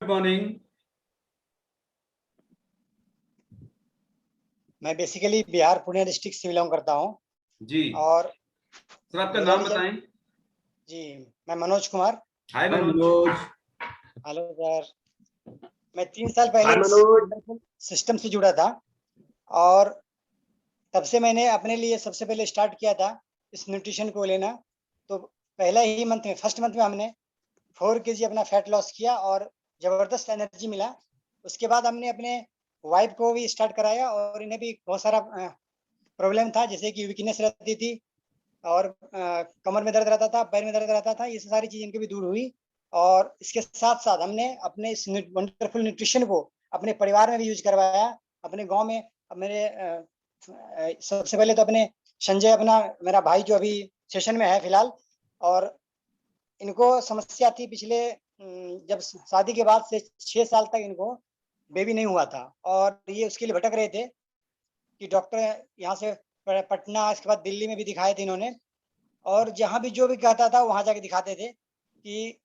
Morning. मैं basically Bihar Pune district से belong करता हूँ जी। और सर आपका मेरा नाम बताएं। जी, मैं Manoj Kumar. Hi Manoj. Hello sir. मैं 3 साल पहले सिस्टम से जुड़ा था और तब से मैंने अपने लिए सबसे पहले स्टार्ट किया था इस न्यूट्रिशन को लेना। तो पहला ही मंथ में, फर्स्ट मंथ में हमने 4 केजी अपना फैट लॉस किया और ज़बरदस्त एनर्जी मिला। उसके बाद हमने अपने वाइफ को भी स्टार्ट कराया और इन्हें भी बहुत सारा प्रॉब्लम था, जैसे कि वीकनेस रहती थी और कमर में दर्द रहता था, पैर में दर्द रहता था। ये सारी चीज़ इनकी भी दूर हुई और इसके साथ-साथ हमने अपने इस वंडरफुल न्यूट्रिशन को अपने परिवार में भी यूज़ करवाया। अपने गाँव में अब मेरे सबसे पहले तो अपने संजय, अपना मेरा भाई जो अभी सेशन में है फिलहाल, और इनको समस्या थी पिछले जब शादी के बाद से 6 साल तक इनको बेबी नहीं हुआ था और ये उसके लिए भटक रहे थे कि डॉक्टर यहाँ से पटना, इसके बाद दिल्ली में भी दिखाए थे इन्होंने। और जहाँ भी जो भी कहता था वहाँ जाके दिखाते थे कि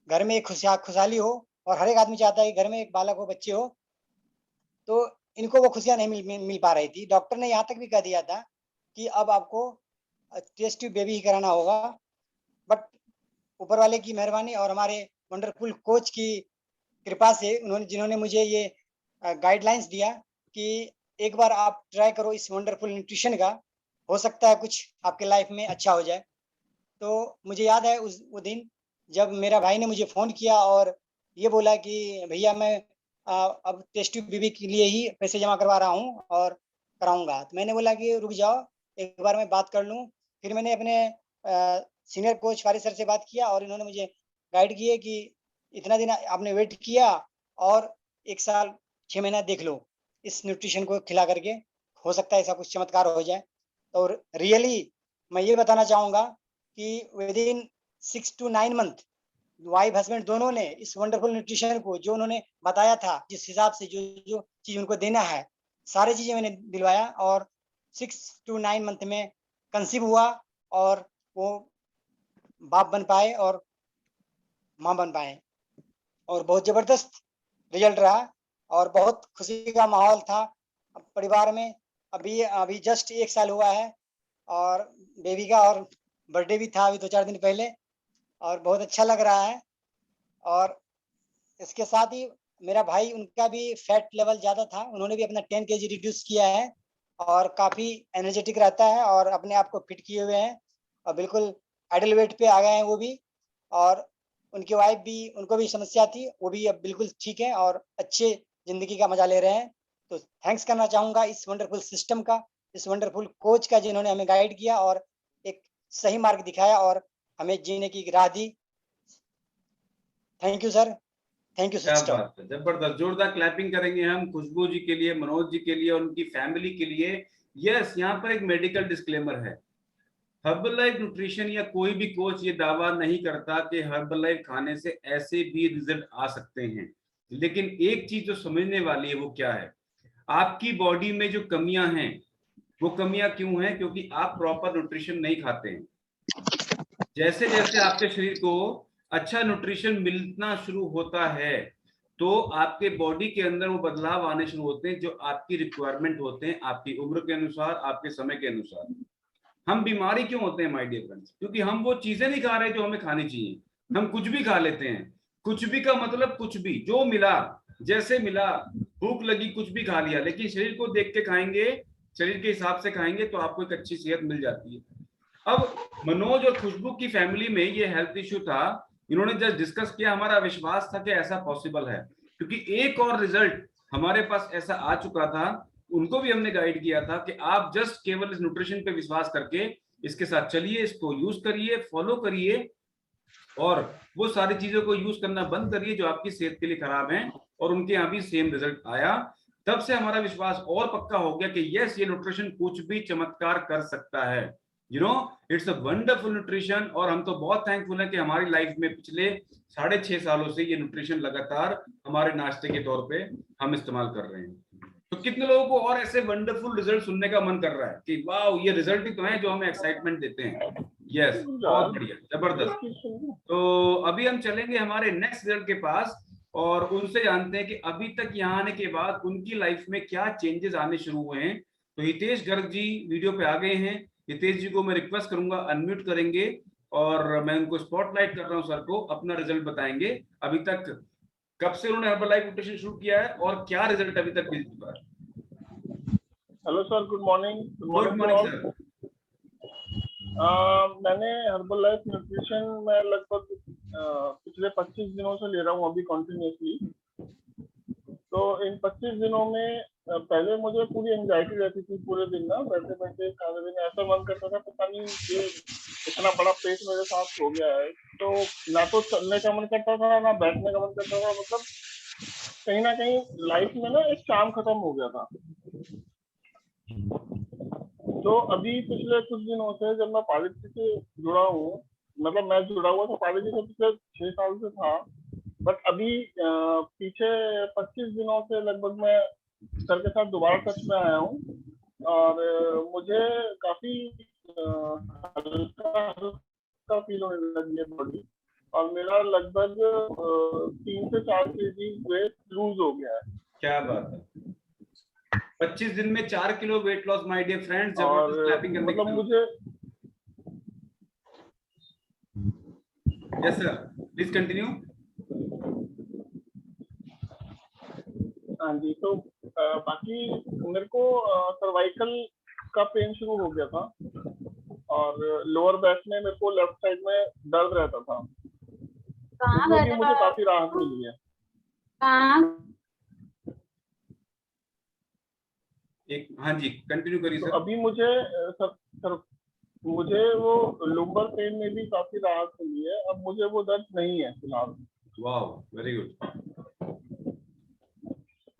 घर में एक खुशहाली हो और हर एक आदमी चाहता है कि घर में एक बालक हो, बच्चे हो। तो इनको वो खुशियाँ नहीं मिल पा रही थी। डॉक्टर ने यहाँ तक भी कह दिया था कि अब आपको टेस्ट ट्यूब बेबी ही कराना होगा। बट ऊपर वाले की मेहरबानी और हमारे वंडरफुल कोच की कृपा से जिन्होंने मुझे ये गाइडलाइंस दिया कि एक बार आप ट्राई करो इस वंडरफुल न्यूट्रिशन का, हो सकता है कुछ आपके लाइफ में अच्छा हो जाए। तो मुझे याद है उस वो दिन जब मेरा भाई ने मुझे फ़ोन किया और ये बोला कि भैया मैं अब टेस्ट ट्यूब बेबी के लिए ही पैसे जमा करवा रहा हूँ और कराऊँगा। तो मैंने बोला कि रुक जाओ, एक बार मैं बात कर लूँ। फिर मैंने अपने सीनियर कोच फारिस सर से बात किया और इन्होंने मुझे गाइड किए कि इतना दिन आपने वेट किया और 1 साल 6 महीना देख लो, इस न्यूट्रिशन को खिला करके, हो सकता है ऐसा कुछ चमत्कार हो जाए। और रियली मैं ये बताना चाहूँगा कि within 6 to 9 month wife husband दोनों ने इस वंडरफुल न्यूट्रिशन को, जो उन्होंने बताया था, जिस हिसाब से जो चीज़ उनको देना है, सारी चीज़ें मैंने दिलवाया और 6 टू 9 मंथ में कंसीव हुआ और वो बाप बन पाए और माँ बन पाए और बहुत ज़बरदस्त रिजल्ट रहा और बहुत खुशी का माहौल था परिवार में। अभी अभी जस्ट 1 साल हुआ है और बेबी का, और बर्थडे भी था अभी 2-4 दिन पहले और बहुत अच्छा लग रहा है। और इसके साथ ही मेरा भाई, उनका भी फैट लेवल ज़्यादा था, उन्होंने भी अपना 10 केजी रिड्यूस किया है और काफ़ी एनर्जेटिक रहता है और अपने आप को फिट किए हुए हैं और बिल्कुल आइडल वेट पे आ गए हैं वो भी। और उनकी वाइफ भी, उनको भी समस्या थी, वो भी अब बिल्कुल ठीक है और अच्छे ज़िंदगी का मज़ा ले रहे हैं। तो थैंक्स करना चाहूँगा इस वंडरफुल सिस्टम का, इस वंडरफुल कोच का, जिन्होंने हमें गाइड किया और एक सही मार्ग दिखाया और हमें जीने की राह दी। Thank you sir, thank you क्या सिस्टम। बात है, जबरदस्त। जोरदार क्लैपिंग करेंगे हम खुशबू जी के लिए, मनोज जी के लिए और उनकी फैमिली के लिए। यस, यहाँ पर एक मेडिकल डिस्क्लेमर है। हर्बलाइफ न्यूट्रिशन या कोई भी कोच ये दावा नहीं करता कि हर्बलाइफ खाने से ऐसे भी रिजल्ट आ सकते हैं, लेकिन एक चीज जो समझने वाली है वो क्या है, आपकी बॉडी में जो कमियां हैं वो कमियां क्यों हैं? क्योंकि आप प्रॉपर न्यूट्रिशन नहीं खाते हैं। जैसे जैसे आपके शरीर को अच्छा न्यूट्रिशन मिलना शुरू होता है तो आपके बॉडी के अंदर वो बदलाव आने शुरू होते हैं जो आपकी रिक्वायरमेंट होते हैं, आपकी उम्र के अनुसार, आपके समय के अनुसार। हम बीमारी क्यों होते हैं माय डियर फ्रेंड्स? क्योंकि हम वो चीजें नहीं खा रहे जो हमें खानी चाहिए। हम कुछ भी खा लेते हैं। कुछ भी का मतलब कुछ भी, जो मिला, जैसे मिला, भूख लगी कुछ भी खा लिया। लेकिन शरीर को देख के खाएंगे, शरीर के हिसाब से खाएंगे तो आपको एक अच्छी सेहत मिल जाती है। अब मनोज और खुशबू की फैमिली में ये हेल्थ इश्यू था, इन्होंने जब डिस्कस किया हमारा विश्वास था कि ऐसा पॉसिबल है, क्योंकि एक और रिजल्ट हमारे पास ऐसा आ चुका था। उनको भी हमने गाइड किया था कि आप जस्ट केवल इस न्यूट्रिशन पे विश्वास करके इसके साथ चलिए, इसको यूज करिए, फॉलो करिए और वो सारी चीजों को यूज करना बंद करिए जो आपकी सेहत के लिए खराब हैं। और उनके यहाँ भी सेम रिजल्ट आया। तब से हमारा विश्वास और पक्का हो गया कि यस, ये न्यूट्रिशन कुछ भी चमत्कार कर सकता है। It's a wonderful nutrition. और हम तो बहुत थैंकफुल हैं कि हमारी लाइफ में पिछले 6.5 सालों से ये न्यूट्रिशन लगातार हमारे नाश्ते के तौर पे हम इस्तेमाल कर रहे हैं। तो कितने लोगों को और ऐसे वंडरफुल रिजल्ट सुनने का मन कर रहा है कि वाह, ये रिजल्ट ही तो है जो हमें एक्साइटमेंट देते हैं। यस, बहुत बढ़िया, जबरदस्त। तो अभी हम चलेंगे हमारे नेक्स्ट रिजल्ट के पास। और उनसे जानते हैं कि अभी तक यहाँ आने के बाद उनकी लाइफ में क्या चेंजेस आने शुरू हुए हैं। तो हितेश गर्ग जी वीडियो पे आ गए हैं। हितेश जी को मैं रिक्वेस्ट करूंगा, अनम्यूट करेंगे और मैं उनको स्पॉटलाइट कर रहा हूँ, सर को अपना रिजल्ट बताएंगे। अभी तक कब से उन्होंने हर्बलाइफ न्यूट्रिशन शुरू किया है और क्या रिजल्ट अभी तक मिल चुका है। Hello sir, good morning. Good morning sir. मैंने हर्बल लाइफ न्यूट्रिशन में लगभग पिछले 25 दिनों से ले रहा हूँ अभी कंटिन्यूसली। तो इन 25 दिनों में पहले मुझे पूरी एंजाइटी रहती थी पूरे दिन ना, बैठे बैठे सारे दिन ऐसा मन करता था पता नहीं ये इतना बड़ा पेट मेरे साथ हो गया है। तो ना तो चलने का मन करता था ना बैठने का मन करता था, मतलब कहीं ना कहीं लाइफ में ना एक चार्म खत्म हो गया था। तो अभी पिछले कुछ दिनों से जब मैं पाली जी से जुड़ा हूँ, मतलब मैं जुड़ा हुआ था पाली जी से पिछले 6 साल से था, बट अभी पीछे 25 दिनों से लगभग मैं सर के साथ दोबारा टच में आया हूँ और मुझे काफी हल्का फील होने लगी है बॉडी, और मेरा लगभग 3 से 4 केजी वेट लूज हो गया है। क्या बात है, 25 दिन में 4 kilo weight loss my dear friends. और क्लैपिंग करने मतलब मुझे यस सर, प्लीज कंटिन्यू। हाँ जी, तो बाकी मेरे को सर्वाइकल का पेन शुरू हो गया था और लोअर बैक में मेरे को लेफ्ट साइड में दर्द रहता था, उसमें भी मुझे काफी राहत मिली है। एक हाँ जी कंटिन्यू करिए सर। तो अभी मुझे मुझे वो लुम्बर पेन में भी काफी राहत मिली है, अब मुझे वो दर्द नहीं है फिलहाल। वाह, वेरी गुड।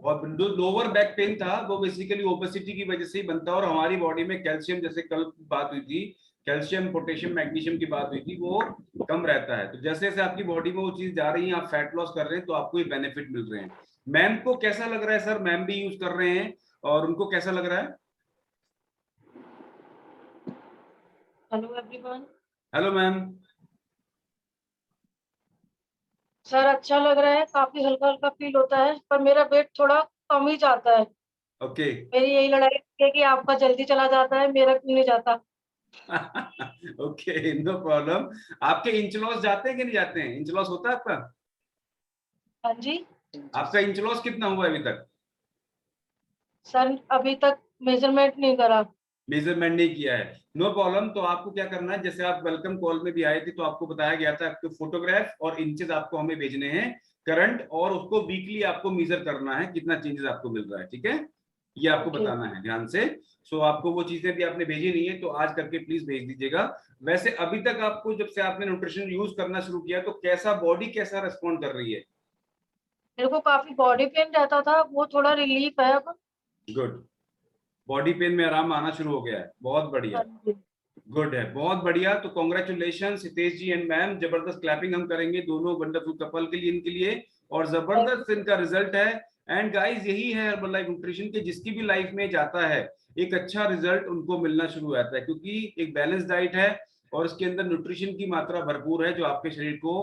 और जो लोअर बैक पेन था वो बेसिकली ओबेसिटी की वजह से ही बनता है, और हमारी बॉडी में कैल्शियम, जैसे कल बात हुई थी, कैल्शियम पोटेशियम मैग्नीशियम की बात हुई थी, वो कम रहता है। तो जैसे जैसे आपकी बॉडी में वो चीज जा रही है, आप फैट लॉस कर रहे हैं, तो आपको ये बेनिफिट मिल रहे हैं। मैम को कैसा लग रहा है सर? मैम भी यूज कर रहे हैं और उनको कैसा लग रहा है? Hello everyone. Hello ma'am. Sir अच्छा लग रहा है, काफी हल्का हल्का फील होता है, पर मेरा वेट थोड़ा कम ही जाता है। ओके। मेरी यही लड़ाई है कि आपका जल्दी चला जाता है, मेरा क्यों नहीं जाता। Okay, no problem. आपके इंच लॉस जाते हैं कि नहीं जाते हैं? इंच लॉस होता है आपका? हाँ जी आपका इंच लॉस कितना हुआ अभी तक? सर अभी तक मेजरमेंट नहीं करा। मेजरमेंट नहीं किया है, नो प्रॉब्लम। तो आपको क्या करना है, जैसे आप वेलकम कॉल में भी आए थे तो आपको बताया गया था आपके फोटोग्राफ और इंचेस आपको हमें भेजने हैं करंट, और उसको वीकली आपको मेजर करना है कितना चेंजेस आपको मिल रहा है, ठीक है? ये आपको बताना है ध्यान से। सो आपको वो चीजें भी आपने भेजी नहीं है तो आज करके प्लीज भेज दीजिएगा। वैसे अभी तक आपको जब से आपने न्यूट्रिशन यूज करना शुरू किया तो कैसा बॉडी कैसा रिस्पॉन्ड कर रही है? मेरे को काफी बॉडी पेन रहता था, वो थोड़ा रिलीफ है अब। गुड, बॉडी पेन में आराम आना शुरू हो गया है, बहुत बढ़िया, गुड है, बहुत बढ़िया। तो congratulation Hitesh ji and ma'am, जबरदस्त क्लैपिंग हम करेंगे दोनों वंडरफुल कपल के लिए, इनके लिए, और जबरदस्त इनका रिजल्ट है। एंड गाइस यही है हर्बलाइफ न्यूट्रिशन के, जिसकी भी लाइफ में जाता है एक अच्छा रिजल्ट उनको मिलना शुरू हो जाता है, क्योंकि एक बैलेंस डाइट है और इसके अंदर न्यूट्रिशन की मात्रा भरपूर है जो आपके शरीर को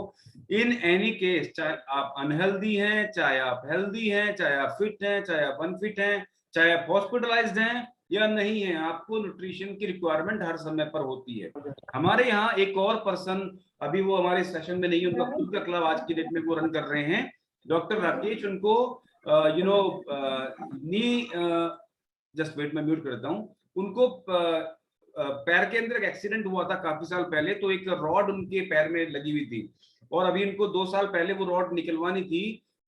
इन एनी केस, चाहे आप अनहेल्दी हैं, चाहे आप हेल्दी हैं, चाहे आप फिट हैं, चाहे आप अनफिट हैं, चाहे आप हॉस्पिटलाइज्ड हैं या नहीं है, आपको न्यूट्रिशन की रिक्वायरमेंट हर समय पर होती है। हमारे यहाँ एक और पर्सन, अभी वो हमारे सेशन में नहीं है, उनका खुद का क्लब आज की डेट में वो रन कर रहे हैं, डॉक्टर राकेश। उनको यू नो नी, जस्ट वेट मैं म्यूट करता हूँ। उनको पैर के अंदर एक एक्सीडेंट हुआ था काफी साल पहले, तो एक रॉड उनके पैर में लगी हुई थी और अभी इनको 2 साल पहले वो रॉड निकलवानी थी।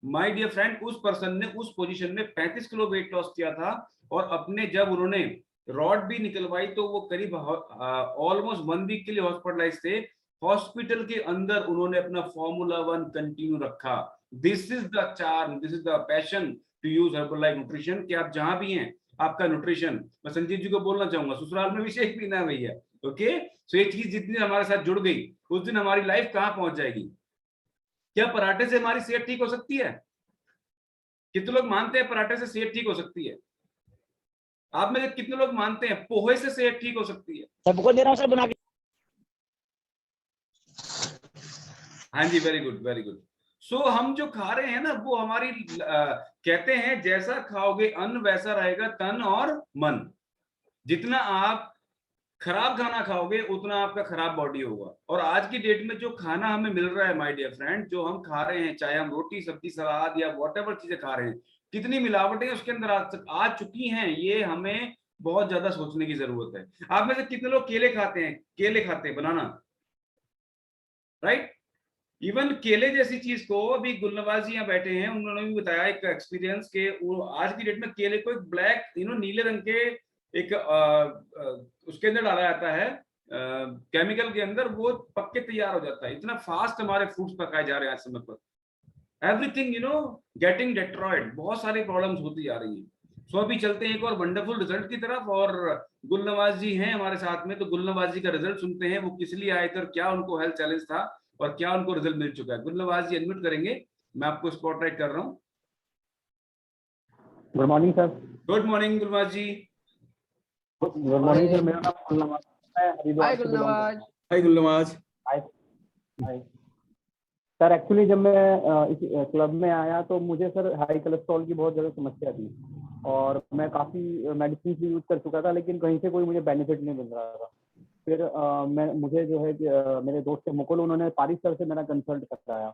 माय डियर फ्रेंड, उस पर्सन ने उस पोजीशन में 35 किलो वेट लॉस किया था, और अपने जब उन्होंने रॉड भी निकलवाई तो वो करीब ऑलमोस्ट 1 वीक के लिए हॉस्पिटलाइज थे। हॉस्पिटल के अंदर उन्होंने अपना फॉर्मूला 1 कंटिन्यू रखा। This is the charm, this is the passion to use Herbalife nutrition, कि आप जहां भी हैं आपका न्यूट्रिशन, मैं संजीव जी को बोलना चाहूंगा, ससुराल में भी शेक पीना है भैया। ओके, सो ये चीज जितनी हमारे साथ जुड़ गई उस दिन हमारी लाइफ कहां पहुंच जाएगी। क्या पराठे से हमारी सेहत ठीक हो सकती है? कितने लोग मानते हैं पराठे से सेहत ठीक हो सकती है? आप में से कितने लोग मानते हैं पोहे से सेहत ठीक हो सकती है? सबको दे रहा हूं सर बना के। हाँ जी, वेरी गुड वेरी गुड। सो हम जो खा रहे हैं ना वो हमारी कहते हैं जैसा खाओगे अन्न वैसा रहेगा तन और मन। जितना आप खराब खाना खाओगे उतना आपका खराब बॉडी होगा। और आज की डेट में जो खाना हमें मिल रहा है माय डियर फ्रेंड, जो हम खा रहे हैं, चाहे हम रोटी सब्जी सलाद या व्हाटएवर चीजें खा रहे हैं, कितनी मिलावटें उसके अंदर आ चुकी हैं, ये हमें बहुत ज्यादा सोचने की जरूरत है। आप में से कितने लोग केले खाते हैं? केले खाते हैं, बनाना, राइट? इवन केले जैसी चीज को अभी गुलनवाज जी यहाँ बैठे हैं, उन्होंने भी बताया एक एक्सपीरियंस के वो आज की डेट में केले को एक ब्लैक नीले रंग के एक उसके अंदर डाला जाता है केमिकल के अंदर, वो पक के तैयार हो जाता है। इतना फास्ट हमारे फ्रूट्स पकाए जा रहे हैं आज समय पर। एवरीथिंग गेटिंग डिस्ट्रॉयड, बहुत सारी प्रॉब्लम्स होती जा रही हैं। सो अभी चलते हैं एक और वंडरफुल रिजल्ट की तरफ, और गुलनवाज जी हैं हमारे साथ में, तो गुलनवाज जी का रिजल्ट सुनते हैं, वो किस लिए आए थे और क्या उनको हेल्थ चैलेंज था और क्या उनको रिजल्ट मिल चुका है। गुलनवाज जी अनम्यूट करेंगे, मैं आपको स्पॉटलाइट कर रहा हूँ। Good morning sir. Good morning Gulnawaz ji. Good morning sir, मेरा नाम गुलनवाज है, हरिद्वार से बिलोंग करता हूं। हाय गुलनवाज। हाय सर, एक्चुअली जब मैं इस क्लब में आया तो मुझे सर हाई कोलेस्ट्रॉल की बहुत ज़्यादा समस्या थी और मैं काफ़ी मेडिसिन भी यूज़ कर चुका था, लेकिन कहीं से कोई मुझे बेनिफिट नहीं मिल रहा था। फिर मुझे जो है कि मेरे दोस्त है मुकुल, उन्होंने पारिस सर से मेरा कंसल्ट कराया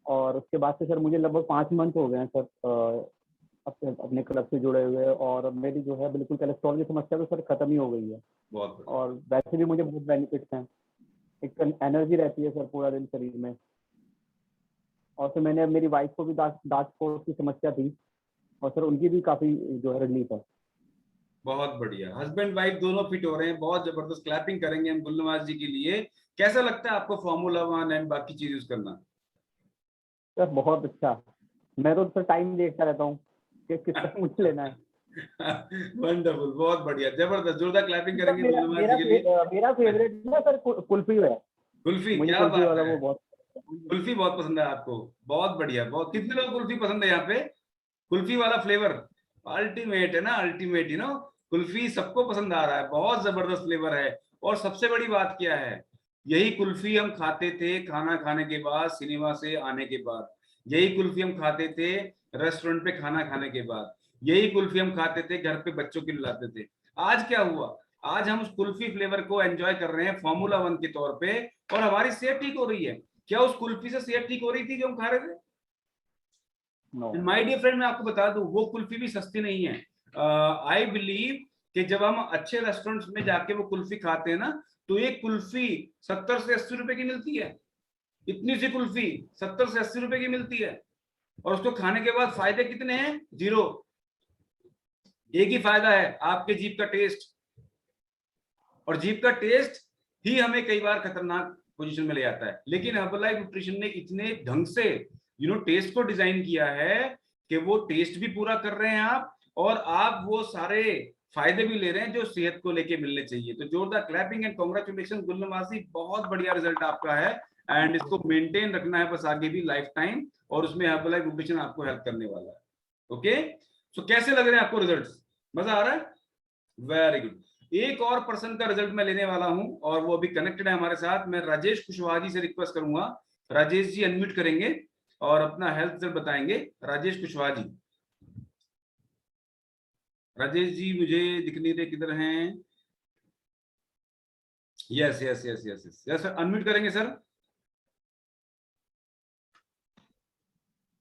और उसके बाद से सर मुझे लगभग 5 मंथ हो गए हैं सर अपने क्लब से जुड़े हुए, और मेरी जो है बिल्कुल कोलेस्ट्रॉल की समस्या तो सर खत्म ही हो गई है। और वैसे भी मुझे बहुत बेनिफिट्स हैं, एक एनर्जी रहती है सर पूरा दिन शरीर में। और फिर मैंने मेरी वाइफ को भी डार्क स्पॉट की समस्या थी और सर उनकी भी काफी जो है रिलीफ है। बहुत बढ़िया, हस्बैंड वाइफ दोनों फिट हो रहे हैं, बहुत जबरदस्त। क्लैपिंग करेंगे हम गुलनवाज जी के लिए। कैसा लगता है आपको फार्मूला 1 एंड बाकी चीज यूज करना? सर बहुत अच्छा, मैं तो सर टाइम देखता रहता हूँ कि कितना मुझे लेना है। वंडरफुल, बहुत बढ़िया, जबरदस्त, जोरदार क्लैपिंग करेंगे गुलनवाज जी के लिए। मेरा फेवरेट ना सर कुल्फी है। कुल्फी, मुझे क्या कुल्फी बात वाला है, वो बहुत कुल्फी बहुत पसंद है आपको? बहुत बढ़िया, बहुत। कितने लोग कुल्फी पसंद है यहाँ पे? कुल्फी वाला फ्लेवर अल्टीमेट है ना, अल्टीमेट, कुल्फी सबको पसंद आ रहा है, बहुत जबरदस्त फ्लेवर है। और सबसे बड़ी बात क्या है, यही कुल्फी हम खाते थे खाना खाने के बाद, सिनेमा से आने के बाद, यही कुल्फी हम खाते थे रेस्टोरेंट पे खाना खाने के बाद, यही कुल्फी हम खाते थे घर पे बच्चों के लिए लाते थे। आज क्या हुआ, आज हम उस कुल्फी फ्लेवर को एंजॉय कर रहे हैं फार्मूला 1 के तौर पे, और हमारी सेहत ठीक हो रही है। क्या उस कुल्फी से सेहत ठीक हो रही थी जो हम खा रहे थे? माय डियर फ्रेंड, मैं आपको बता दूं, वो कुल्फी भी सस्ती नहीं है। आई बिलीव कि जब हम अच्छे रेस्टोरेंट्स में जाके वो कुल्फी खाते हैं ना, तो एक कुल्फी 70 से 80 रुपए की मिलती है। इतनी सी कुल्फी 70 से 80 रुपए की मिलती है, और उसको खाने के बाद फायदे कितने हैं? 0। एक ही फायदा है, आपके जीभ का टेस्ट, और जीभ का टेस्ट ही हमें कई बार खतरनाक पोजीशन में ले आता है। लेकिन हर्बलाइफ न्यूट्रिशन ने इतने ढंग से टेस्ट को डिजाइन किया है कि वो टेस्ट भी पूरा कर रहे हैं आप, और आप वो सारे फायदे भी ले रहे हैं जो सेहत को लेके मिलने चाहिए। तो जोरदार क्लैपिंग एंड कांग्रेचुलेशन गुलनवाजी, बहुत बढ़िया रिजल्ट आपका है, एंड इसको मेंटेन रखना है बस आगे भी लाइफ टाइम, और उसमें हर्बलाइफ न्यूट्रिशन आपको हेल्प करने वाला है। ओके, सो कैसे लग रहे हैं आपको रिजल्ट्स? मजा आ रहा है? Very good. एक और पर्सन का रिजल्ट मैं लेने वाला हूं, और वो अभी कनेक्टेड है हमारे साथ। मैं राजेश कुशवाहा जी से रिक्वेस्ट करूंगा, राजेश जी अनम्यूट करेंगे और अपना हेल्थ रिजल्ट बताएंगे। राजेश कुशवाहा जी, राजेश जी मुझे दिख नहीं रहे किधर हैं। Yes yes yes yes yes yes sir, unmute करेंगे sir.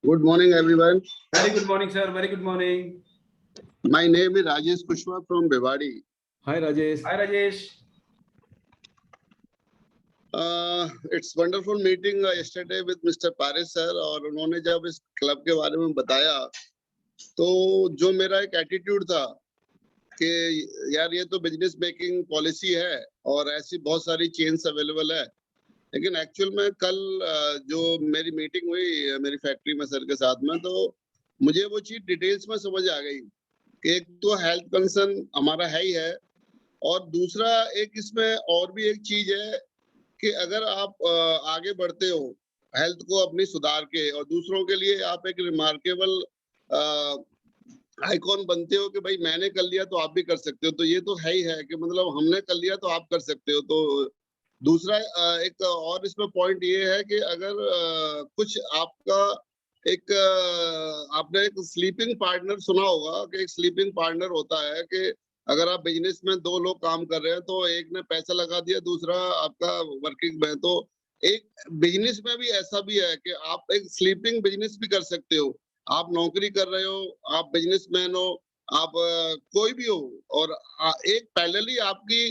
Good morning, everyone. Very good morning sir, very good morning. My name is Rajesh Kushwaha from Bhiwadi. Hi Rajesh. Hi Rajesh. It's wonderful meeting yesterday with Mr. Paris sir, और उन्होंने जब इस club के बारे में बताया तो जो मेरा एक एटीट्यूड था कि यार ये तो बिजनेस मेकिंग पॉलिसी है और ऐसी बहुत सारी चेन्स अवेलेबल है, लेकिन एक्चुअल में कल जो मेरी मीटिंग हुई मेरी फैक्ट्री में सर के साथ में, तो मुझे वो चीज डिटेल्स में समझ आ गई कि एक तो हेल्थ कंसर्न हमारा है ही है, और दूसरा एक इसमें और भी एक चीज है कि अगर आप आगे बढ़ते हो हेल्थ को अपनी सुधार के, और दूसरों के लिए आप एक रिमार्केबल आइकॉन बनते हो कि भाई मैंने कर लिया तो आप भी कर सकते हो, तो ये तो है ही है कि मतलब हमने कर लिया तो आप कर सकते हो। तो दूसरा एक और इसमें पॉइंट ये है कि अगर कुछ आपका एक आपने एक स्लीपिंग पार्टनर सुना होगा कि एक स्लीपिंग पार्टनर होता है कि अगर आप बिजनेस में 2 लोग काम कर रहे हैं तो एक ने पैसा लगा दिया, दूसरा आपका वर्किंग में, तो एक बिजनेस में भी ऐसा भी है कि आप एक स्लीपिंग बिजनेस भी कर सकते हो। आप नौकरी कर रहे हो, आप बिजनेसमैन हो, आप कोई भी हो, और एक पैरेलली आपकी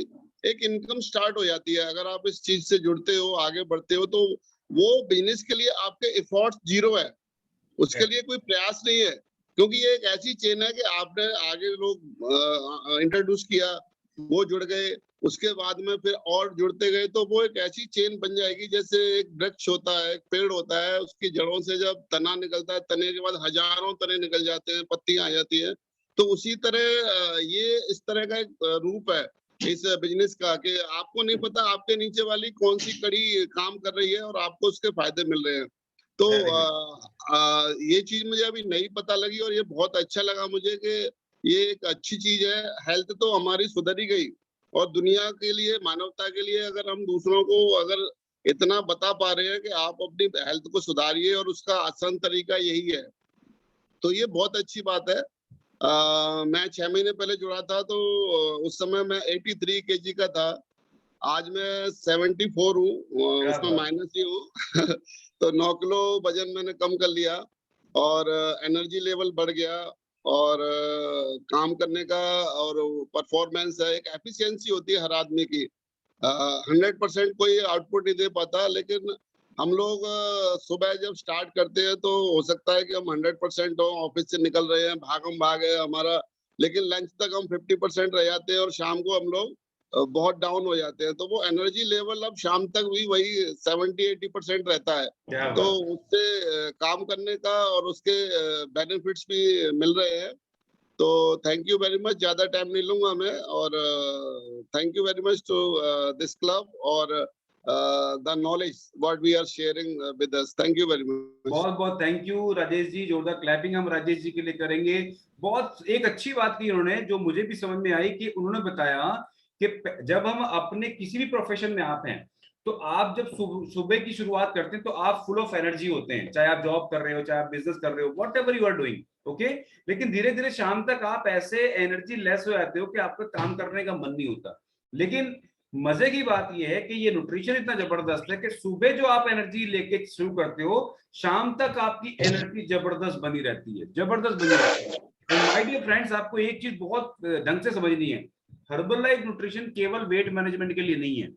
एक इनकम स्टार्ट हो जाती है। अगर आप इस चीज से जुड़ते हो, आगे बढ़ते हो, तो वो बिजनेस के लिए आपके एफर्ट्स 0 है, उसके लिए कोई प्रयास नहीं है, क्योंकि ये एक ऐसी चेन है कि आपने आगे लोग इंट्रोड्यूस किया, वो जुड़ गए, उसके बाद में फिर और जुड़ते गए, तो वो एक ऐसी चेन बन जाएगी जैसे एक वृक्ष होता है, एक पेड़ होता है, उसकी जड़ों से जब तना निकलता है, तने के बाद हजारों तने निकल जाते हैं, पत्तियां आ जाती है। तो उसी तरह ये इस तरह का एक रूप है इस बिजनेस का कि आपको नहीं पता आपके नीचे वाली कौन सी कड़ी काम कर रही है और आपको उसके फायदे मिल रहे हैं। तो ये चीज मुझे अभी नहीं पता लगी और ये बहुत अच्छा लगा मुझे कि ये एक अच्छी चीज है। हेल्थ तो हमारी सुधर ही गई, और दुनिया के लिए, मानवता के लिए अगर हम दूसरों को अगर इतना बता पा रहे हैं कि आप अपनी हेल्थ को सुधारिए और उसका आसान तरीका यही है, तो ये बहुत अच्छी बात है। मैं 6 महीने पहले जुड़ा था तो उस समय मैं 83 kg का था, आज मैं 74 हूँ, उसमें माइनस ही हूँ। तो 9 किलो वजन मैंने कम कर लिया और एनर्जी लेवल बढ़ गया, और काम करने का और परफॉर्मेंस है, एक एफिशिएंसी होती है हर आदमी की। 100% कोई आउटपुट नहीं दे पाता, लेकिन हम लोग सुबह जब स्टार्ट करते हैं तो हो सकता है कि हम 100% हो, ऑफिस से निकल रहे हैं, भागम भाग है हमारा, लेकिन लंच तक हम 50% रह जाते हैं और शाम को हम लोग बहुत डाउन हो जाते हैं। तो वो एनर्जी लेवल अब शाम तक भी वही 70-80% रहता है। तो उससे काम करने का और उसके बेनिफिट्स भी मिल रहे हैं। तो थैंक यू वेरी मच, ज्यादा टाइम नहीं लूंगा मैं, और thank you very much to this club और the knowledge what we are sharing with us. Thank you very much. बहुत बहुत थैंक यू राजेश जी, जोरदार क्लैपिंग हम राजेश जी के लिए करेंगे। बहुत एक अच्छी बात की उन्होंने, जो मुझे भी समझ में आई, कि उन्होंने बताया कि जब हम अपने किसी भी प्रोफेशन में आप हैं, तो आप जब सुबह की शुरुआत करते हैं तो आप फुल ऑफ एनर्जी होते हैं, चाहे आप जॉब कर रहे हो, चाहे आप बिजनेस कर रहे हो, whatever you are doing, okay. लेकिन धीरे धीरे शाम तक आप ऐसे एनर्जी लेस हो जाते हो कि आपका काम करने का मन नहीं होता। लेकिन मजे की बात यह है कि ये न्यूट्रिशन इतना जबरदस्त है कि सुबह जो आप एनर्जी लेके शुरू करते हो, शाम तक आपकी एनर्जी जबरदस्त बनी रहती है, जबरदस्त बनी रहती है। तो माय डियर फ्रेंड्स, आपको एक चीज बहुत ढंग से समझनी है, हर्बल लाइफ न्यूट्रिशन केवल वेट मैनेजमेंट के लिए नहीं है।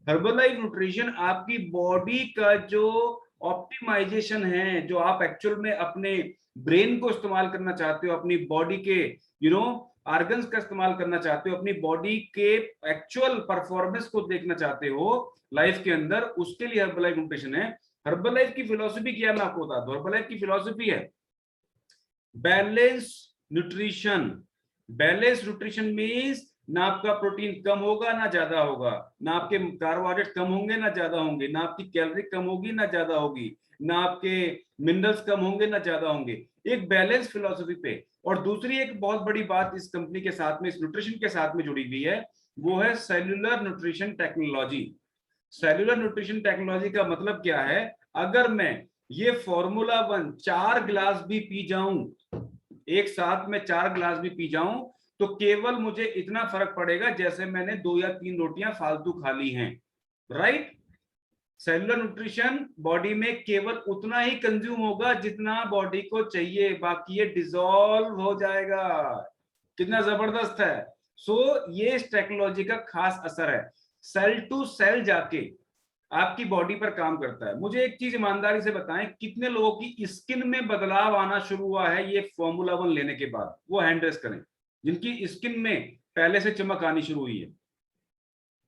हर्बल लाइफ न्यूट्रिशन आपकी बॉडी का जो ऑप्टिमाइजेशन है, जो आप एक्चुअल में अपने ब्रेन को इस्तेमाल करना चाहते हो, अपनी बॉडी के ऑर्गन्स का इस्तेमाल करना चाहते हो, अपनी बॉडी के एक्चुअल परफॉर्मेंस को देखना चाहते हो लाइफ के अंदर, उसके लिए हर्बल लाइफ न्यूट्रिशन है। हर्बल लाइफ की फिलॉसफी क्या, मैं आपको बता दूं। हर्बल लाइफ की फिलॉसफी है balance nutrition. Balance nutrition means ना आपका प्रोटीन कम होगा ना ज्यादा होगा, ना आपके कार्बोहाइड्रेट कम होंगे ना ज्यादा होंगे, ना आपकी कैलोरी कम होगी ना ज्यादा होगी, ना आपके मिनरल्स कम होंगे ना ज्यादा होंगे, एक बैलेंस फिलॉसफी पे। और दूसरी एक बहुत बड़ी बात इस कंपनी के साथ में, इस न्यूट्रिशन के साथ में जुड़ी हुई है, वो है cellular nutrition technology. Cellular nutrition technology का मतलब क्या है, अगर मैं ये फॉर्मूला 1 4 गिलास भी पी जाऊं, एक साथ में 4 गिलास भी पी जाऊं, तो केवल मुझे इतना फर्क पड़ेगा जैसे मैंने 2 या 3 रोटियां फालतू खा ली हैं, राइट। सेलुलर न्यूट्रिशन बॉडी में केवल उतना ही कंज्यूम होगा जितना बॉडी को चाहिए, बाकी ये डिसॉल्व हो जाएगा। कितना जबरदस्त है। ये इस टेक्नोलॉजी का खास असर है, सेल टू सेल जाके आपकी बॉडी पर काम करता है। मुझे एक चीज ईमानदारी से बताएं, कितने लोगों की स्किन में बदलाव आना शुरू हुआ है ये फॉर्मूला 1 लेने के बाद? वो हैंड रेस करें जिनकी स्किन में पहले से चमक आनी शुरू हुई है,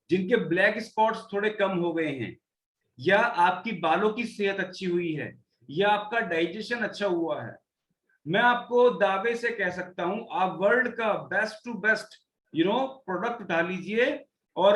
जिनके ब्लैक स्पॉट्स थोड़े कम हो गए हैं, या आपकी बालों की सेहत अच्छी हुई है, या आपका डाइजेशन अच्छा हुआ है। मैं आपको दावे से कह सकता हूं, आप वर्ल्ड का बेस्ट टू बेस्ट प्रोडक्ट उठा लीजिए, और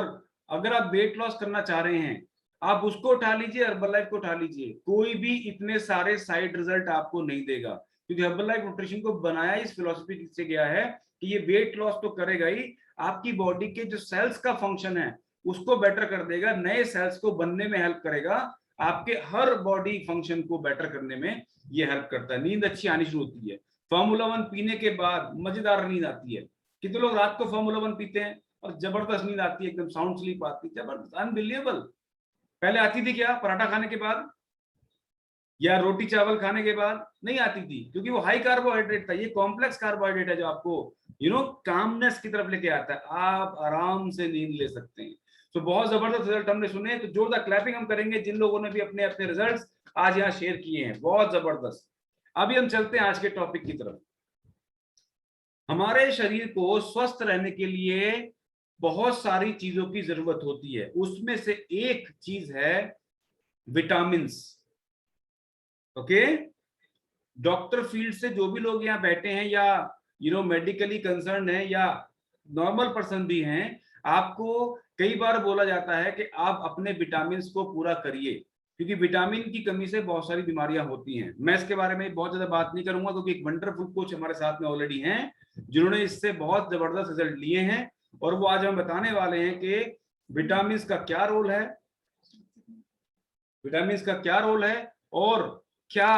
अगर आप वेट लॉस करना चाह रहे हैं, आप उसको उठा लीजिए, हर्बल लाइफ को उठा लीजिए, कोई भी इतने सारे साइड रिजल्ट आपको नहीं देगा, क्योंकि हर्बल लाइफ न्यूट्रिशन को बनाया इस फिलॉसफी से गया है कि ये वेट लॉस तो करेगा ही, आपकी बॉडी के जो सेल्स का फंक्शन है उसको बेटर कर देगा, नए सेल्स को बनने में हेल्प करेगा, आपके हर बॉडी फंक्शन को बेटर करने में ये हेल्प करता है। नींद अच्छी आनी शुरू होती है। फार्मूला 1 पीने के बाद मजेदार नींद आती है। कितने लोग रात को फार्मूला 1 पीते हैं और जबरदस्त नींद आती है, एकदम साउंड स्लीप आती है, जबरदस्त, अनबिलीवेबल। पहले आती थी क्या? पराठा खाने के बाद या रोटी चावल खाने के बाद नहीं आती थी, क्योंकि वो हाई कार्बोहाइड्रेट था। ये कॉम्प्लेक्स कार्बोहाइड्रेट है जो आपको कामनेस की तरफ लेके आता है, आप आराम से नींद ले सकते हैं। तो बहुत जबरदस्त रिजल्ट हमने सुने, तो जोरदार क्लैपिंग हम करेंगे जिन लोगों ने भी अपने अपने रिजल्ट्स आज यहाँ शेयर किए हैं, बहुत जबरदस्त। अभी हम चलते हैं आज के टॉपिक की तरफ। हमारे शरीर को स्वस्थ रहने के लिए बहुत सारी चीजों की जरूरत होती है, उसमें से एक चीज है विटामिन। ओके, डॉक्टर फील्ड से जो भी लोग यहाँ बैठे हैं या मेडिकली कंसर्न है या नॉर्मल पर्सन भी हैं, आपको कई बार बोला जाता है कि आप अपने विटामिन को पूरा करिए, क्योंकि विटामिन की कमी से बहुत सारी बीमारियां होती हैं। मैं इसके बारे में बहुत ज्यादा बात नहीं करूंगा, क्योंकि एक वंडरफुल कोच हमारे साथ में ऑलरेडी हैं जिन्होंने इससे बहुत जबरदस्त रिजल्ट लिए हैं, और वो आज हम बताने वाले हैं कि विटामिन का क्या रोल है, विटामिन का क्या रोल है और क्या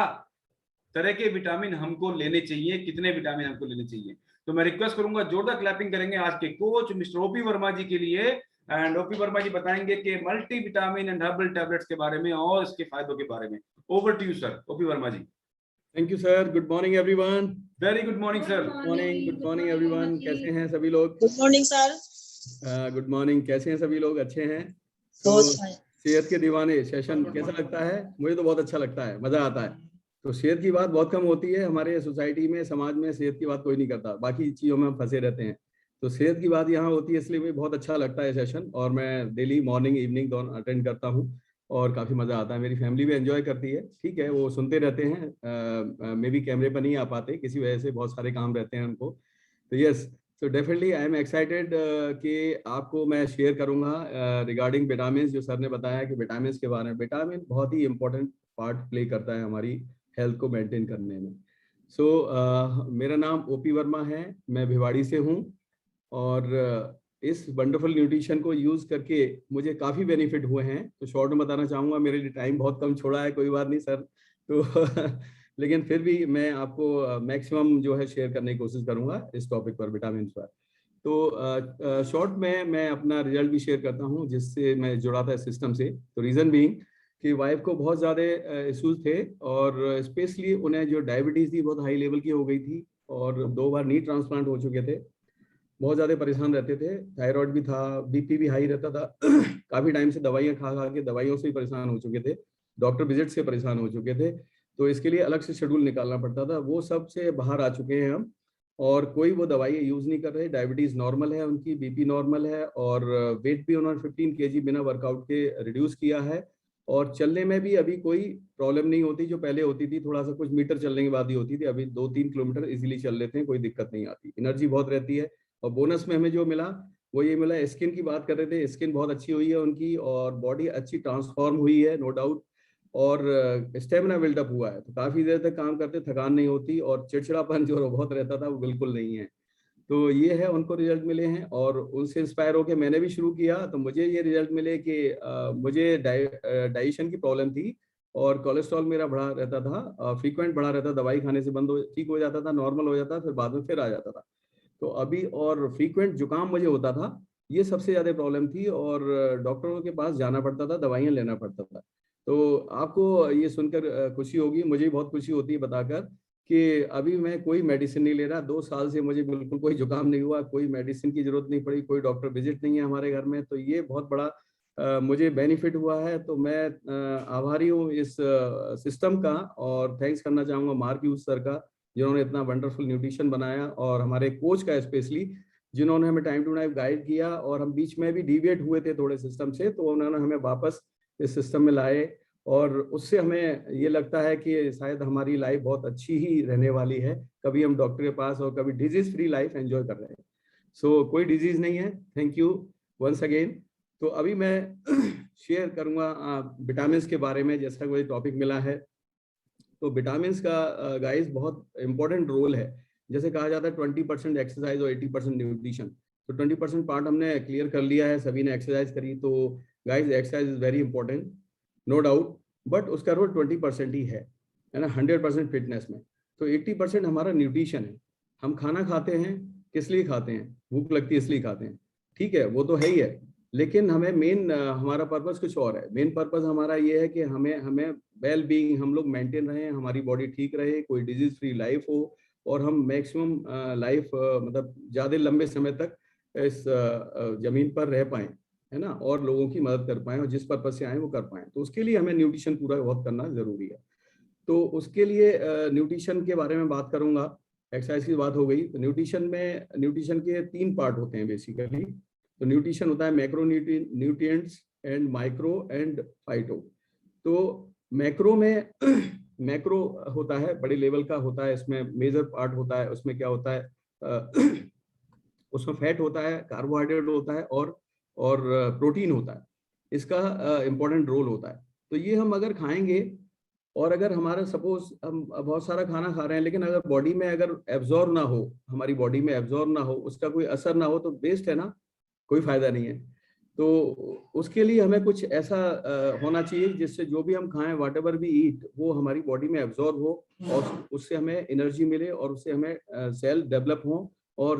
तरह के विटामिन हमको लेने चाहिए, कितने विटामिन हमको लेने चाहिए। तो मैं रिक्वेस्ट करूंगा, जोरदार क्लैपिंग करेंगे आज के coach mister OP Verma ji के लिए। एंड ओपी वर्मा जी बताएंगे कि multi vitamin and herbal tablets के बारे में और इसके फायदों के बारे में। Over to you sir, OP Verma ji. Thank you sir. Good morning everyone. Very good morning sir. Good morning everyone. कैसे हैं सभी लोग? Good morning sir. Good morning. कैसे हैं सभी लोग? अच्छे हैं? तो सेहत के दीवाने सेशन कैसा लगता है? मुझे तो बहुत अच्छा लगता है, मजा आता है। तो सेहत की बात बहुत कम होती है हमारे सोसाइटी में, समाज में सेहत की बात कोई नहीं करता, बाकी चीजों में हम फंसे रहते हैं। तो सेहत की बात यहाँ होती है, इसलिए मुझे बहुत अच्छा लगता है सेशन, और मैं डेली मॉर्निंग इवनिंग दोनों अटेंड करता हूँ और काफी मजा आता है। मेरी फैमिली भी एंजॉय करती है, ठीक है, वो सुनते रहते हैं। मे भी कैमरे पर नहीं आ पाते, किसी वजह से बहुत सारे काम रहते हैं उनको। तो यस, तो डेफिनेटली आई एम एक्साइटेड कि आपको मैं शेयर करूंगा रिगार्डिंग विटामिन। जो सर ने बताया कि विटामिन के बारे में, विटामिन बहुत ही इंपॉर्टेंट पार्ट प्ले करता है हमारी हेल्थ को मेंटेन करने में। मेरा नाम ओपी वर्मा है, मैं भिवाड़ी से हूँ, और इस वंडरफुल न्यूट्रिशन को यूज करके मुझे काफी बेनिफिट हुए हैं। तो शॉर्ट में बताना चाहूँगा, मेरे लिए टाइम बहुत कम छोड़ा है, कोई बात नहीं सर। तो लेकिन फिर भी मैं आपको मैक्सिमम जो है शेयर करने की कोशिश करूंगा इस टॉपिक पर, विटामिन पर। तो शॉर्ट में मैं अपना रिजल्ट भी शेयर करता हूं, जिससे मैं जुड़ा था सिस्टम से। तो रीज़न बीइंग कि वाइफ को बहुत ज़्यादा इश्यूज थे, और स्पेशली उन्हें जो डायबिटीज़ थी बहुत हाई लेवल की हो गई थी, और 2 बार नी ट्रांसप्लांट हो चुके थे। बहुत ज़्यादा परेशान रहते थे, थायराइड भी था, बीपी भी हाई रहता था। काफ़ी टाइम से दवाइयाँ खा खा के दवाइयों से ही परेशान हो चुके थे, डॉक्टर विजिट से परेशान हो चुके थे। तो इसके लिए अलग से शेड्यूल निकालना पड़ता था, वो सब से बाहर आ चुके हैं हम, और कोई वो दवाइयाँ यूज़ नहीं कर रहे। डायबिटीज़ नॉर्मल है उनकी, बीपी नॉर्मल है, और वेट भी उन्होंने 15 kg बिना वर्कआउट के रिड्यूस किया है, और चलने में भी अभी कोई प्रॉब्लम नहीं होती, जो पहले होती थी, थोड़ा सा कुछ मीटर चलने के बाद ही होती थी। अभी 2-3 किलोमीटर इजीली चल लेते हैं, कोई दिक्कत नहीं आती, एनर्जी बहुत रहती है। और बोनस में हमें जो मिला वो ये मिला, स्किन की बात कर रहे थे, स्किन बहुत अच्छी हुई है उनकी, और बॉडी अच्छी ट्रांसफॉर्म हुई है, नो डाउट, और स्टेमिना बिल्डअप हुआ है। तो काफी देर तक काम करते, थकान नहीं होती, और चिड़चिड़ापन जो बहुत रहता था वो बिल्कुल नहीं है। तो ये है, उनको रिजल्ट मिले हैं, और उनसे इंस्पायर होकर मैंने भी शुरू किया। तो मुझे ये रिजल्ट मिले कि मुझे डाइजेशन की प्रॉब्लम थी, और कोलेस्ट्रॉल मेरा बढ़ा रहता था, फ्रीक्वेंट बढ़ा रहता, दवाई खाने से बंद हो, ठीक हो जाता था, नॉर्मल हो जाता, फिर बाद में फिर आ जाता था। तो अभी और फ्रीक्वेंट जुकाम मुझे होता था, ये सबसे ज़्यादा प्रॉब्लम थी, और डॉक्टरों के पास जाना पड़ता था, दवाइयाँ लेना पड़ता था। तो आपको ये सुनकर खुशी होगी, मुझे बहुत खुशी होती है बताकर कि अभी मैं कोई मेडिसिन नहीं ले रहा। 2 साल से मुझे बिल्कुल कोई जुकाम नहीं हुआ, कोई मेडिसिन की जरूरत नहीं पड़ी, कोई डॉक्टर विजिट नहीं है हमारे घर में। तो ये बहुत बड़ा मुझे बेनिफिट हुआ है। तो मैं आभारी हूँ इस सिस्टम का, और थैंक्स करना चाहूँगा मार्क यूज सर का, जिन्होंने इतना वंडरफुल न्यूट्रिशन बनाया, और हमारे कोच का स्पेशली, जिन्होंने हमें टाइम टू टाइम गाइड किया। और हम बीच में भी डिविएट हुए थे थोड़े सिस्टम से, तो उन्होंने हमें वापस इस सिस्टम में लाए, और उससे हमें ये लगता है कि शायद हमारी लाइफ बहुत अच्छी ही रहने वाली है। कभी हम डॉक्टर के पास और कभी डिजीज फ्री लाइफ एंजॉय कर रहे हैं। सो कोई डिजीज नहीं है। Thank you once again. तो अभी मैं शेयर करूंगा विटामिन के बारे में, जैसा कोई टॉपिक मिला है। तो विटामिन का गाइस बहुत इंपॉर्टेंट रोल है। जैसे कहा जाता है 20% एक्सरसाइज और 80% न्यूट्रिशन। तो 20% पार्ट हमने क्लियर कर लिया है, सभी ने एक्सरसाइज करी। तो guys exercise is very important, no doubt, but उसका रोल 20% ही है ना 100% फिटनेस में। तो 80% हमारा न्यूट्रिशन है। हम खाना खाते हैं किस लिए खाते हैं? भूख लगती है इसलिए खाते हैं, ठीक है, वो तो है ही है, लेकिन हमें मेन हमारा पर्पस कुछ और है। मेन पर्पस हमारा ये है कि हमें वेल बीइंग, हम लोग मेंटेन रहे, हमारी बॉडी ठीक रहे, कोई डिजीज फ्री लाइफ हो, और हम मैक्सिमम लाइफ मतलब ज़्यादा लंबे समय तक इस जमीन पर रह पाएं, है ना, और लोगों की मदद कर पाएं, और जिस पर्पस से आए वो कर पाएं। तो उसके लिए हमें न्यूट्रिशन पूरा बहुत करना जरूरी है। तो उसके लिए न्यूट्रिशन के बारे में बात करूंगा। एक्सरसाइज की बात हो गई, तो न्यूट्रिशन के 3 पार्ट होते हैं बेसिकली। तो न्यूट्रिशन होता है macro nutrients and micro and phyto. तो मैक्रो में मैक्रो होता है, बड़े लेवल का होता है, इसमें मेजर पार्ट होता है। उसमें क्या होता है उसमें फैट होता है, कार्बोहाइड्रेट होता है, और प्रोटीन होता है। इसका इंपॉर्टेंट रोल होता है। तो ये हम अगर खाएंगे, और अगर हमारा सपोज हम बहुत सारा खाना खा रहे हैं, लेकिन अगर बॉडी में अगर एब्जॉर्ब ना हो, हमारी बॉडी में एब्जॉर्ब ना हो, उसका कोई असर ना हो, तो वेस्ट है ना, कोई फायदा नहीं है। तो उसके लिए हमें कुछ ऐसा होना चाहिए जिससे जो भी हम खाएं, व्हाट एवर वी ईट, वो हमारी बॉडी में एब्जॉर्ब हो, और उससे हमें एनर्जी मिले, और उससे हमें सेल डेवलप हो, और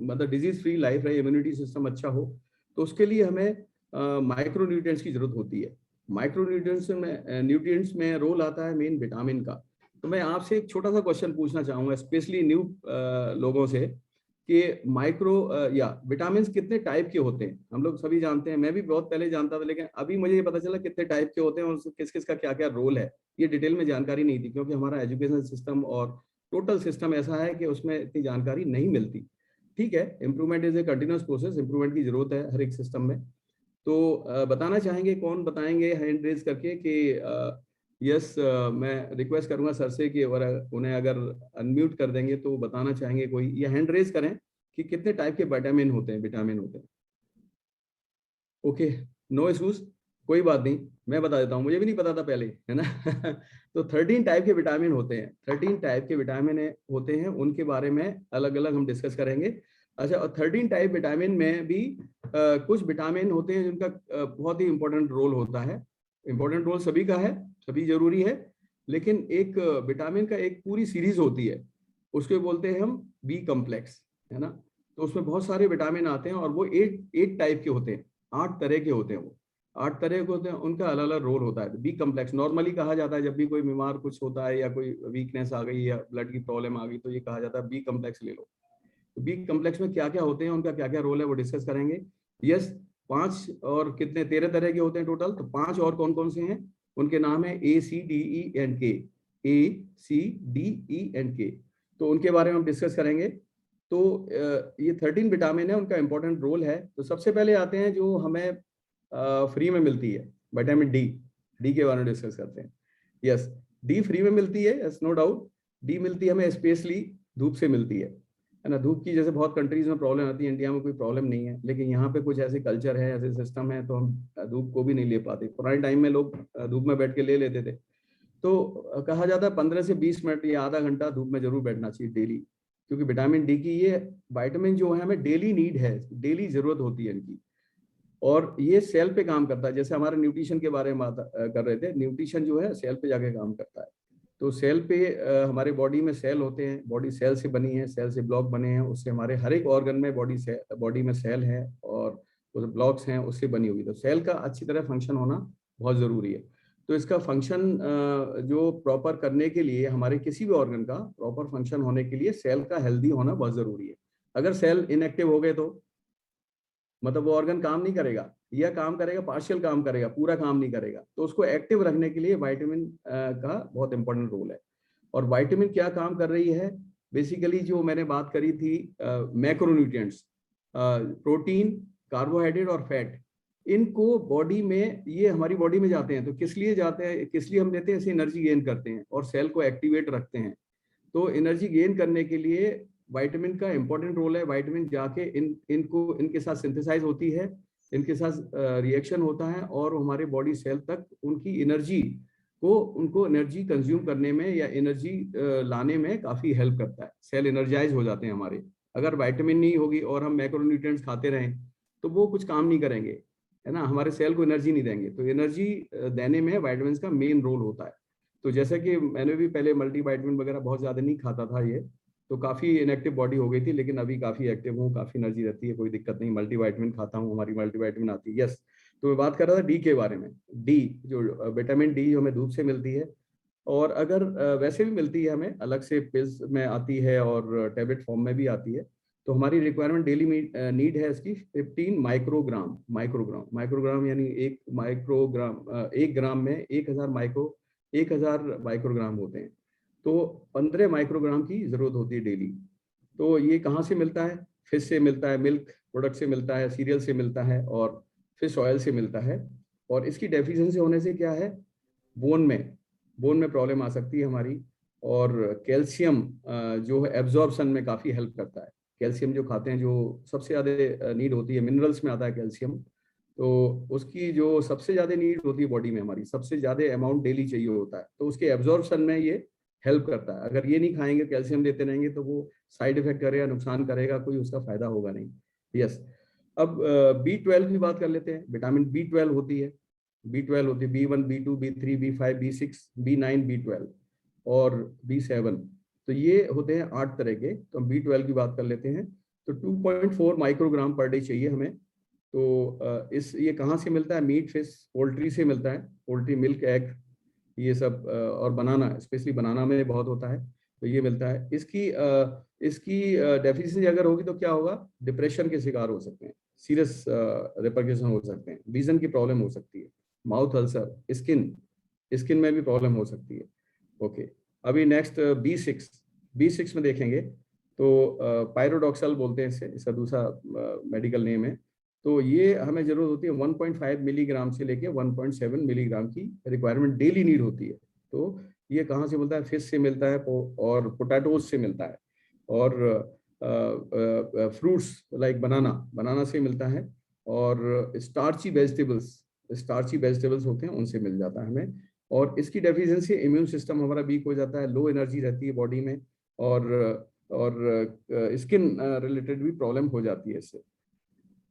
मतलब डिजीज फ्री लाइफ रहे, इम्यूनिटी सिस्टम अच्छा हो। तो उसके लिए हमें माइक्रो न्यूट्रिएंट्स की जरूरत होती है। माइक्रो न्यूट्रिएंट्स में रोल आता है मेन विटामिन का। तो मैं आपसे एक छोटा सा क्वेश्चन पूछना चाहूंगा, स्पेशली न्यू लोगों से, कि माइक्रो या विटामिन कितने टाइप के होते हैं? हम लोग सभी जानते हैं, मैं भी बहुत पहले जानता था, लेकिन अभी मुझे ये पता चला कितने टाइप के होते हैं, और किस किस का क्या क्या रोल है। ये डिटेल में जानकारी नहीं थी, क्योंकि हमारा एजुकेशन सिस्टम और टोटल सिस्टम ऐसा है कि उसमें इतनी जानकारी नहीं मिलती। ठीक है, improvement is a continuous process, improvement की जरूरत है हर एक सिस्टम में। तो बताना चाहेंगे, कौन बताएंगे हैंड रेज करके कि यस, मैं रिक्वेस्ट करूंगा सर से कि उन्हें अगर अनम्यूट कर देंगे तो बताना चाहेंगे कोई, या हैंड रेज करें कि कितने टाइप के विटामिन होते हैं। ओके, नो इश्यूज, कोई बात नहीं, मैं बता देता हूँ, मुझे भी नहीं पता था पहले, है ना तो 13 टाइप के विटामिन होते हैं, 13 टाइप के विटामिन होते हैं, उनके बारे में अलग अलग हम डिस्कस करेंगे। अच्छा, और 13 टाइप विटामिन में भी कुछ विटामिन होते हैं जिनका बहुत ही इंपॉर्टेंट रोल होता है। इंपॉर्टेंट रोल सभी का है, सभी जरूरी है, लेकिन एक विटामिन का एक पूरी सीरीज होती है, उसको बोलते हैं हम बी कॉम्प्लेक्स, है ना। तो उसमें बहुत सारे विटामिन आते हैं, और वो 8 टाइप के होते हैं, 8 तरह के होते हैं, वो 8 तरह के होते हैं, उनका अलग अलग रोल होता है। बी कॉम्प्लेक्स नॉर्मली कहा जाता है, जब भी कोई बीमार कुछ होता है, या कोई वीकनेस आ गई, या ब्लड की प्रॉब्लम आ गई, तो ये कहा जाता है बी कॉम्प्लेक्स ले लो। तो बी कॉम्प्लेक्स में क्या क्या होते हैं, उनका क्या क्या रोल है, वो डिस्कस करेंगे। यस, 5 और कितने 13 तरह के होते हैं टोटल। तो 5 और कौन कौन से हैं, उनके नाम है ACDENK, ACDENK, तो उनके बारे में हम डिस्कस करेंगे। तो ये 13 विटामिन है, उनका इंपॉर्टेंट रोल है। तो सबसे पहले आते हैं जो हमें फ्री में मिलती है, विटामिन डी के बारे में डिस्कस करते हैं। यस, डी फ्री में मिलती है, यस, नो डाउट। डी मिलती है हमें स्पेशली धूप से मिलती है ना। धूप की जैसे बहुत कंट्रीज में प्रॉब्लम आती है, इंडिया में कोई प्रॉब्लम नहीं है, लेकिन यहाँ पे कुछ ऐसे कल्चर है, ऐसे सिस्टम है, तो हम धूप को भी नहीं ले पाते। पुराने टाइम में लोग धूप में बैठ के ले लेते थे। तो कहा जाता है 15 से 20 मिनट या आधा घंटा धूप में जरूर बैठना चाहिए डेली, क्योंकि विटामिन डी की ये विटामिन जो है हमें डेली नीड है, डेली जरूरत होती है इनकी, और ये सेल पे काम करता है। जैसे हमारे न्यूट्रिशन के बारे में बात कर रहे थे, न्यूट्रिशन जो है सेल पे जाके काम करता है। तो सेल पे हमारे बॉडी में सेल होते हैं, बॉडी सेल से बनी है, सेल से ब्लॉक बने हैं, उससे हमारे हर एक ऑर्गन में बॉडी में सेल है, और उस ब्लॉक्स हैं उससे बनी हुई। तो सेल का अच्छी तरह फंक्शन होना बहुत जरूरी है। तो इसका फंक्शन जो प्रॉपर करने के लिए, हमारे किसी भी ऑर्गन का प्रॉपर फंक्शन होने के लिए सेल का हेल्दी होना बहुत जरूरी है। अगर सेल इनएक्टिव हो गए तो मतलब वो ऑर्गन काम नहीं करेगा, या काम करेगा पार्शियल काम करेगा, पूरा काम नहीं करेगा। तो उसको एक्टिव रखने के लिए विटामिन का बहुत इंपॉर्टेंट रोल है। और विटामिन क्या काम कर रही है, बेसिकली जो मैंने बात करी थी, मैक्रोन्यूट्रिएंट्स, प्रोटीन, कार्बोहाइड्रेट और फैट, इनको बॉडी में, ये हमारी बॉडी में जाते हैं। तो किस लिए जाते हैं, किस लिए हम लेते हैं, ऐसे एनर्जी गेन करते हैं और सेल को एक्टिवेट रखते हैं। तो एनर्जी गेन करने के लिए विटामिन का इंपॉर्टेंट रोल है। विटामिन जाके इनके साथ सिंथेसाइज होती है, इनके साथ रिएक्शन होता है, और हमारे बॉडी सेल तक उनकी एनर्जी उनको एनर्जी कंज्यूम करने में या एनर्जी लाने में काफी हेल्प करता है। सेल एनर्जाइज हो जाते हैं हमारे अगर विटामिन नहीं होगी और हम मैक्रोन्यूट्रिएंट्स खाते रहें तो वो कुछ काम नहीं करेंगे, है ना, हमारे सेल को एनर्जी नहीं देंगे। तो एनर्जी देने में विटामिन का मेन रोल होता है। तो जैसे कि मैंने भी पहले मल्टीविटामिन वगैरह बहुत ज्यादा नहीं खाता था, ये तो काफी इनएक्टिव बॉडी हो गई थी, लेकिन अभी काफी एक्टिव हूँ, काफी एनर्जी रहती है, कोई दिक्कत नहीं। मल्टीविटामिन खाता हूँ, हमारी मल्टीविटामिन आती है। यस, तो मैं बात कर रहा था डी के बारे में। डी जो विटामिन डी हमें धूप से मिलती है, और अगर वैसे भी मिलती है हमें अलग से पिल्स में आती है और टेबलेट फॉर्म में भी आती है, तो हमारी रिक्वायरमेंट डेली नीड है इसकी 15 माइक्रोग्राम। माइक्रोग्राम यानी एक माइक्रोग्राम, 1 ग्राम में 1000 माइक्रोग्राम होते हैं, तो 15 माइक्रोग्राम की जरूरत होती है डेली। तो ये कहाँ से मिलता है? फिश से मिलता है, मिल्क प्रोडक्ट से मिलता है, सीरियल से मिलता है और फिश ऑयल से मिलता है। और इसकी डेफिशिएंसी होने से क्या है, बोन में प्रॉब्लम आ सकती है हमारी। और कैल्शियम जो है एब्जॉर्प्शन में काफ़ी हेल्प करता है। कैल्शियम जो खाते हैं, जो सबसे ज़्यादा नीड होती है, मिनरल्स में आता है कैल्शियम, तो उसकी जो सबसे ज़्यादा नीड होती है बॉडी में, हमारी सबसे ज़्यादा अमाउंट डेली चाहिए होता है, तो उसके एब्जॉर्प्शन में ये हेल्प करता है। अगर ये नहीं खाएंगे, कैल्शियम लेते रहेंगे, तो वो साइड इफेक्ट करेगा, नुकसान करेगा, कोई उसका फायदा होगा नहीं। यस, अब B12 की बात कर लेते हैं। विटामिन B12 होती है, B12 होती है B1, B2, B3, B5, B6, B9, B12 और B7। तो ये होते हैं 8 तरह के। तो हम B12 की बात कर लेते हैं। तो 2.4 माइक्रोग्राम पर डे चाहिए हमें। तो ये कहाँ से मिलता है? मीट, फिश, पोल्ट्री से मिलता है, पोल्ट्री, मिल्क, एग, ये सब, और बनाना, स्पेशली बनाना में बहुत होता है, तो ये मिलता है। इसकी डेफिशिएंसी अगर होगी तो क्या होगा? डिप्रेशन के शिकार हो सकते हैं, सीरियस रिपरकशन हो सकते हैं, विजन की प्रॉब्लम हो सकती है, माउथ अल्सर, स्किन में भी प्रॉब्लम हो सकती है। ओके, अभी नेक्स्ट B6 में देखेंगे तो पायरोडॉक्सल बोलते हैं इसे, इसका दूसरा मेडिकल नेम है। तो ये हमें जरूरत होती है 1.5 मिलीग्राम से लेके 1.7 मिलीग्राम की रिक्वायरमेंट डेली नीड होती है। तो ये कहाँ से मिलता है? फिश से मिलता है और पोटैटोज से मिलता है, और फ्रूट्स लाइक बनाना से मिलता है, और स्टार्ची वेजिटेबल्स होते हैं, उनसे मिल जाता है हमें। और इसकी डेफिशिएंसी इम्यून सिस्टम हमारा वीक हो जाता है, लो एनर्जी रहती है बॉडी में, और स्किन रिलेटेड भी प्रॉब्लम हो जाती है इससे।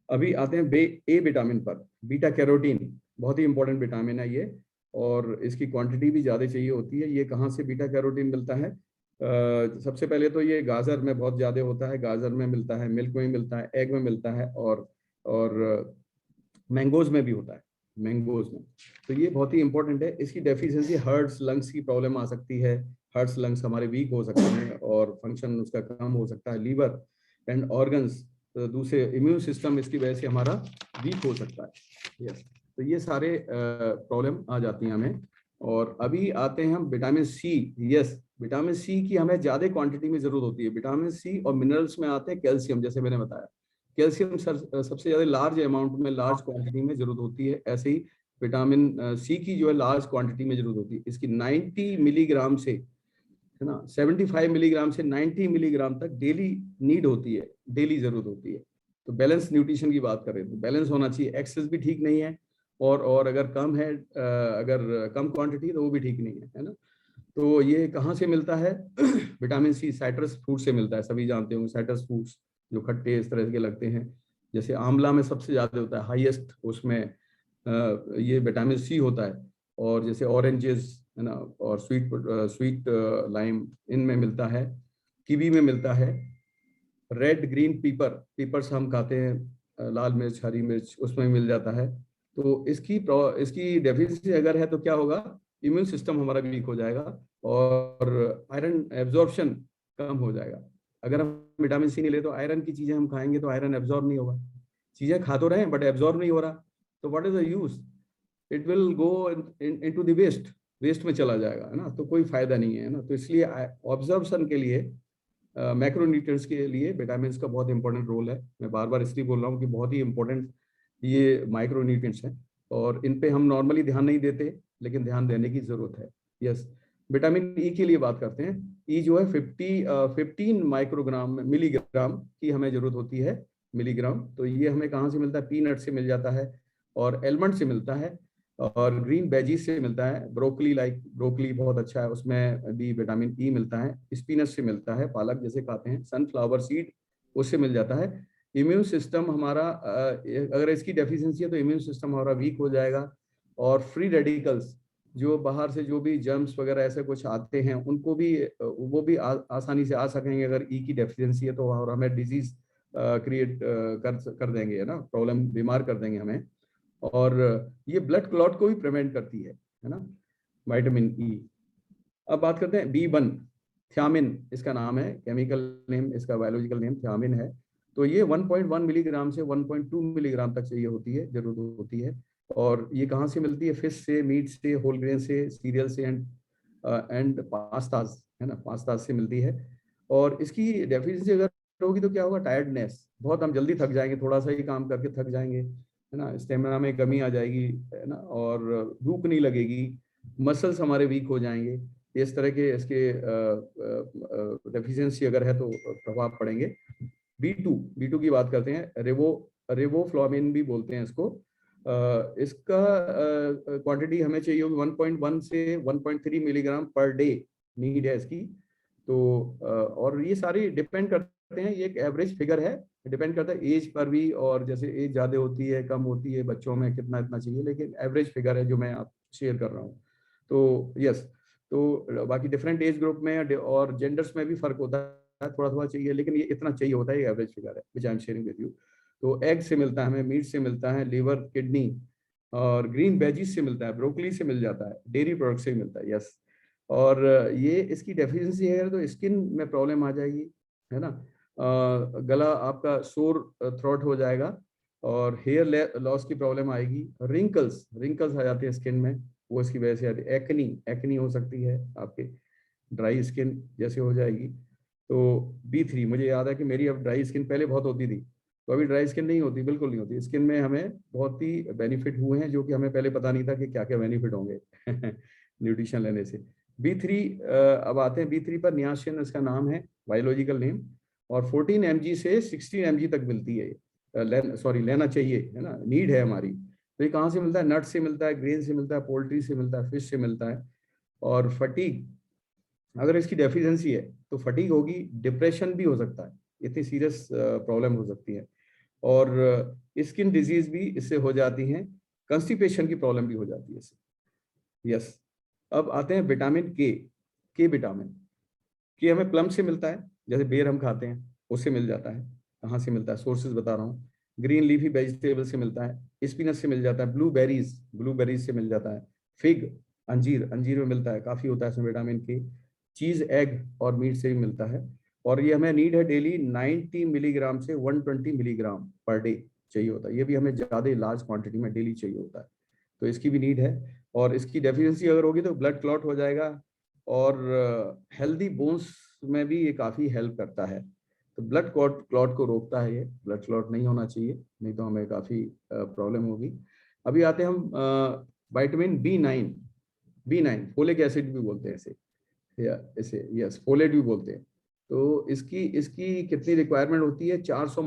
अभी आते हैं ए विटामिन पर। बीटा कैरोटीन बहुत ही इंपॉर्टेंट विटामिन है ये, और इसकी क्वांटिटी भी ज़्यादा चाहिए होती है। ये कहाँ से बीटा कैरोटीन मिलता है? सबसे पहले तो ये गाजर में बहुत ज़्यादा होता है, गाजर में मिलता है, मिल्क में मिलता है, एग में मिलता है, और मैंगोज में भी होता है, मैंगोज में। तो ये बहुत ही इंपॉर्टेंट है। इसकी डेफिशिएंसी हार्ट्स, लंग्स की प्रॉब्लम आ सकती है, हार्ट्स, लंग्स हमारे वीक हो सकते हैं और फंक्शन उसका कम हो सकता है। लीवर एंड ऑर्गन्स, दूसरे इम्यून सिस्टम इसकी वजह से हमारा वीक हो सकता है। यस, तो ये सारे प्रॉब्लम आ जाती हैं हमें। और अभी आते हैं हम vitamin C. Yes, vitamin C की हमें ज़्यादा क्वांटिटी में ज़रूरत होती है। विटामिन सी और मिनरल्स में आते हैं कैल्शियम, जैसे मैंने बताया, कैल्शियम सबसे ज़्यादा लार्ज अमाउंट में, लार्ज क्वांटिटी में ज़रूरत होती है। ऐसे ही विटामिन सी की जो है लार्ज क्वांटिटी में ज़रूरत होती है। इसकी 90 मिलीग्राम से, है ना, 75 मिलीग्राम से 90 मिलीग्राम तक डेली नीड होती है, डेली जरूरत होती है। तो बैलेंस न्यूट्रिशन की बात करें तो बैलेंस होना चाहिए, एक्सेस भी ठीक नहीं है, और अगर कम है, अगर कम क्वांटिटी तो वो भी ठीक नहीं है ना। तो ये कहाँ से मिलता है? विटामिन सी साइट्रस फ्रूट से मिलता है। सभी जानते होंगे साइट्रस फ्रूट्स जो खट्टे इस तरह के लगते हैं, जैसे आंवला में सबसे ज़्यादा होता है, हाईएस्ट उसमें ये विटामिन सी होता है। और जैसे ऑरेंजेस, है ना, और स्वीट लाइम, इनमें मिलता है, कीवी में मिलता है। रेड ग्रीन पीपर्स हम खाते हैं, लाल मिर्च, हरी मिर्च, उसमें मिल जाता है। तो इसकी डेफिशिएंसी अगर है तो क्या होगा? इम्यून सिस्टम हमारा वीक हो जाएगा और आयरन एब्जॉर्प्शन कम हो जाएगा। अगर हम विटामिन सी नहीं ले तो आयरन की चीजें हम खाएंगे तो आयरन एब्जॉर्ब नहीं होगा। चीजें खा तो रहे हैं बट एब्जॉर्ब नहीं हो रहा, तो what is the use? It will go into the waste में चला जाएगा, है ना, तो कोई फायदा नहीं है ना। तो इसलिए ऑब्जर्वेशन के लिए, मैक्रोन्यूट्रिएंट्स के लिए विटामिन का बहुत इंपॉर्टेंट रोल है। मैं बार बार इसलिए बोल रहा हूँ कि बहुत ही इंपॉर्टेंट ये माइक्रोन्यूट्रिएंट्स हैं, और इन पे हम नॉर्मली ध्यान नहीं देते, लेकिन ध्यान देने की जरूरत है। यस, विटामिन ई के लिए बात करते हैं। ई जो है 15 मिलीग्राम की हमें जरूरत होती है, मिलीग्राम। तो ये हमें कहाँ से मिलता है? पीनट से मिल जाता है, और एलमंड से मिलता है, और ग्रीन वेजीज से मिलता है। ब्रोकली बहुत अच्छा है, उसमें भी विटामिन ई मिलता है। स्पिनच से मिलता है, पालक जैसे खाते हैं। सनफ्लावर सीड उससे मिल जाता है। इम्यून सिस्टम हमारा अगर इसकी डेफिशिएंसी है तो इम्यून सिस्टम हमारा वीक हो जाएगा, और फ्री रेडिकल्स जो बाहर से जो भी जर्म्स वगैरह ऐसे कुछ आते हैं उनको भी वो भी आसानी से आ सकेंगे अगर ई की डेफिशिएंसी है तो, और हमें डिजीज क्रिएट कर देंगे, है ना, प्रॉब्लम, बीमार कर देंगे हमें। और ये ब्लड क्लॉट को भी प्रिवेंट करती है ना, विटामिन ई। अब बात करते हैं B1, थियामिन इसका नाम है, केमिकल नेम इसका, बायोलॉजिकल नेम थियामिन है। तो ये 1.1 मिलीग्राम से 1.2 मिलीग्राम तक चाहिए होती है, जरूरत होती है। और ये कहाँ से मिलती है? फिश से, मीट से, होल ग्रेन से, सीरियल से, एंड पास्ताज, है ना, पास्ताज से मिलती है। और इसकी डेफिशिएंसी अगर होगी तो क्या होगा? टायर्डनेस, बहुत हम जल्दी थक जाएंगे, थोड़ा सा ही काम करके थक जाएंगे, है ना, स्टेमिना में कमी आ जाएगी, है ना, और भूख नहीं लगेगी, मसल्स हमारे वीक हो जाएंगे। इस तरह के इसके डेफिशिएंसी अगर है तो प्रभाव पड़ेंगे। B2 की बात करते हैं, रेबोफ्लाविन भी बोलते हैं इसको। इसका क्वांटिटी हमें चाहिए होगी 1.1 से 1.3 मिलीग्राम पर डे नीड है इसकी। तो और ये सारी डिपेंड करते हैं, ये एक एवरेज फिगर है, डिपेंड करता है एज पर भी, और जैसे एज ज्यादा होती है कम होती है, बच्चों में कितना इतना चाहिए, लेकिन एवरेज फिगर है जो मैं आप शेयर कर रहा हूँ। तो यस, तो बाकी डिफरेंट एज ग्रुप में और जेंडर्स में भी फर्क होता है, थोड़ा थोड़ा चाहिए, लेकिन ये इतना चाहिए होता है, ये एवरेज फिगर है which I am sharing with you. तो एग से मिलता है हमें, मीट से मिलता है, लीवर, किडनी, और ग्रीन वेजीज से मिलता है, ब्रोकली से मिल जाता है, डेयरी प्रोडक्ट से मिलता है, यस। और ये इसकी डेफिशिएंसी है तो स्किन में प्रॉब्लम आ जाएगी, है ना, गला आपका सोर थ्रोट हो जाएगा, और हेयर लॉस की प्रॉब्लम आएगी, रिंकल्स आ जाते हैं स्किन में, वो इसकी वजह से आती है, एक्नी हो सकती है, आपके ड्राई स्किन जैसे हो जाएगी। तो B3, मुझे याद है कि मेरी अब ड्राई स्किन पहले बहुत होती थी, तो अभी ड्राई स्किन नहीं होती, बिल्कुल नहीं होती। स्किन में हमें बहुत ही बेनिफिट हुए हैं, जो कि हमें पहले पता नहीं था कि क्या क्या बेनिफिट होंगे न्यूट्रिशन लेने से। B3, अब आते हैं B3 पर, नियासिन इसका नाम है, बायोलॉजिकल नेम, और 14 mg से 16 mg तक मिलती है, लेना चाहिए, है ना, नीड है हमारी। तो ये कहाँ से मिलता है? नट से मिलता है, ग्रेन से मिलता है, पोल्ट्री से मिलता है, फिश से मिलता है। और फटीग, अगर इसकी डेफिशिएंसी है तो फटीग होगी, डिप्रेशन भी हो सकता है, इतनी सीरियस प्रॉब्लम हो सकती है, और स्किन डिजीज भी इससे हो जाती हैं, कंस्टिपेशन की प्रॉब्लम भी हो जाती है इससे, यस। अब आते हैं विटामिन के विटामिन। के हमें प्लम से मिलता है, जैसे बेर हम खाते हैं उससे मिल जाता है। कहाँ से मिलता है? सोर्सेज बता रहा हूँ। ग्रीन लीफी वेजिटेबल से मिलता है, स्पिनच से मिल जाता है, ब्लूबेरीज से मिल जाता है, फिग, अंजीर में मिलता है, काफी होता है इसमें विटामिन के। चीज, एग और मीट से भी मिलता है। और ये हमें नीड है डेली 90 मिलीग्राम से 120 मिलीग्राम पर डे चाहिए होता है, ये भी हमें ज्यादा लार्ज क्वांटिटी में डेली चाहिए होता है, तो इसकी भी नीड है। और इसकी डेफिशिएंसी अगर होगी तो ब्लड क्लॉट हो जाएगा, और हेल्दी बोन्स में भी ये काफी हेल्प करता है। तो ब्लड क्लॉट को रोकता है, ये ब्लड क्लॉट नहीं होना चाहिए, नहीं तो हमें काफी प्रॉब्लम होगी। अभी आते हैं हम विटामिन B9, फोलिक एसिड भी बोलते हैं इसे, यस, फोलेट भी बोलते हैं। तो इसकी कितनी रिक्वायरमेंट होती है? 400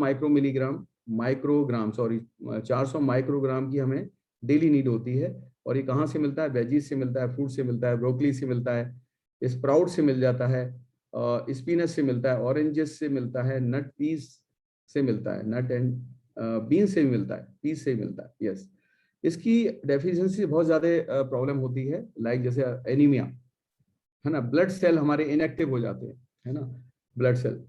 माइक्रोग्राम की हमें डेली नीड होती है। और ये कहाँ से मिलता है? वेजीज से मिलता है, फ्रूट से मिलता है, ब्रोकली से मिलता है, स्प्राउट से मिल जाता है, स्पिनच से मिलता है, ऑरेंजेस से मिलता है, नट पीस से मिलता है, नट एंड बीन से भी मिलता है, पीस से मिलता है, यस। इसकी डेफिशिएंसी बहुत ज्यादा प्रॉब्लम होती है, लाइक जैसे एनीमिया, है ना, ब्लड सेल हमारे इनएक्टिव हो जाते हैं, है ना, ब्लड सेल।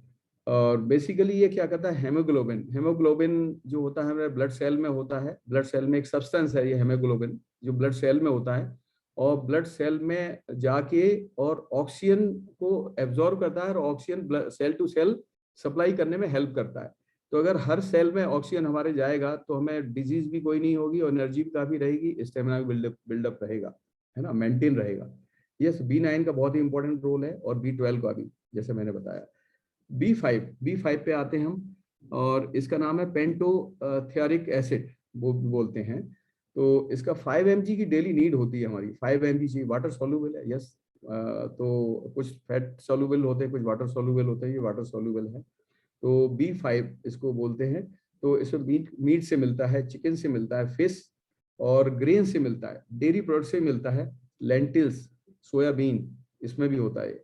और बेसिकली ये क्या करता है? हेमोग्लोबिन जो होता है हमारे ब्लड सेल में होता है, ब्लड सेल में एक सब्सटेंस है ये हेमोग्लोबिन, जो ब्लड सेल में होता है, और ब्लड सेल में जाके और ऑक्सीजन को एब्जॉर्ब करता है, और oxygen cell to cell supply करने में हेल्प करता है। तो अगर हर सेल में ऑक्सीजन हमारे जाएगा तो हमें डिजीज भी कोई नहीं होगी, और एनर्जी भी काफी रहेगी, स्टेमिना भी बिल्डअप रहेगा, है ना, मेंटेन रहेगा। यस, B9 का बहुत ही इंपॉर्टेंट रोल है, और B12 का भी, जैसे मैंने बताया। B5 पे आते हैं हम, और इसका नाम है पेंटोथियारिक एसिड वो बोलते हैं। तो इसका 5 mg की डेली नीड होती है हमारी, 5 mg चाहिए, वाटर सोल्यूबल है, यस। तो कुछ फैट सोल्यूबल होते हैं, कुछ वाटर सोल्यूबल होते हैं, ये वाटर सोल्यूबल है। तो B5 इसको बोलते हैं। तो इसमें मीट से मिलता है, चिकन से मिलता है, फिश और ग्रेन से मिलता है, डेयरी प्रोडक्ट से मिलता है, लेंटिल्स, सोयाबीन इसमें भी होता है।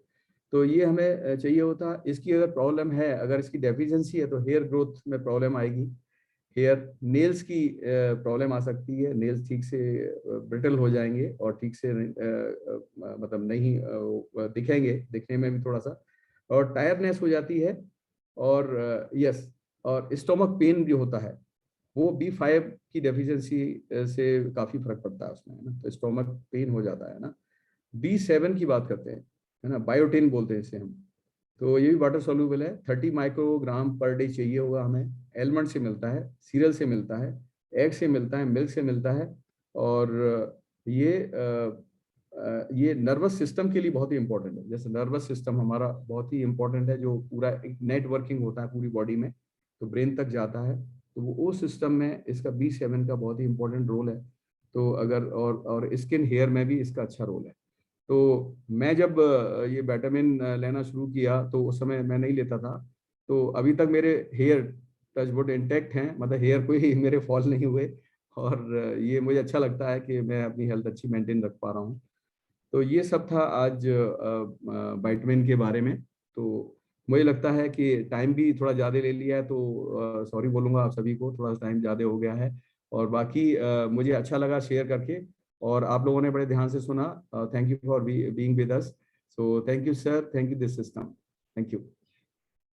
तो ये हमें चाहिए होता। इसकी अगर प्रॉब्लम है, अगर इसकी डेफिशिएंसी है तो हेयर ग्रोथ में प्रॉब्लम आएगी, हेयर नेल्स की प्रॉब्लम आ सकती है, नेल्स ठीक से ब्रिटल हो जाएंगे और ठीक से मतलब नहीं दिखेंगे, दिखने में भी थोड़ा सा, और टायरनेस हो जाती है, और यस, और स्टोमक पेन जो होता है वो B5 की डेफिशिएंसी से काफी फर्क पड़ता है उसमें, है ना, तो स्टोमक पेन हो जाता है ना। B7 की बात करते हैं, है ना, बायोटिन बोलते हैं इसे हम, तो ये भी वाटर सॉल्यूबल है, 30 माइक्रोग्राम पर डे चाहिए होगा हमें। एलमंड से मिलता है, सीरियल से मिलता है, एग से मिलता है, मिल्क से मिलता है, और ये नर्वस सिस्टम के लिए बहुत ही इंपॉर्टेंट है। जैसे नर्वस सिस्टम हमारा बहुत ही इंपॉर्टेंट है, जो पूरा एक नेटवर्किंग होता है पूरी बॉडी में, तो ब्रेन तक जाता है, तो वो सिस्टम में इसका B7 का बहुत ही इंपॉर्टेंट रोल है। तो अगर और स्किन हेयर में भी इसका अच्छा रोल है। तो मैं जब ये विटामिन लेना शुरू किया तो उस समय मैं नहीं लेता था, तो अभी तक मेरे हेयर टचवुड इंटैक्ट हैं, मतलब हेयर कोई मेरे फॉल नहीं हुए, और ये मुझे अच्छा लगता है कि मैं अपनी हेल्थ अच्छी मेंटेन रख पा रहा हूँ। तो ये सब था आज विटामिन के बारे में। तो मुझे लगता है कि टाइम भी थोड़ा ज़्यादा ले लिया है, तो सॉरी बोलूँगा आप सभी को, थोड़ा टाइम ज़्यादा हो गया है, और बाकी मुझे अच्छा लगा शेयर करके, और आप लोगों ने बड़े ध्यान से सुना। Thank you for being with us. So thank you sir, thank you this system, thank you.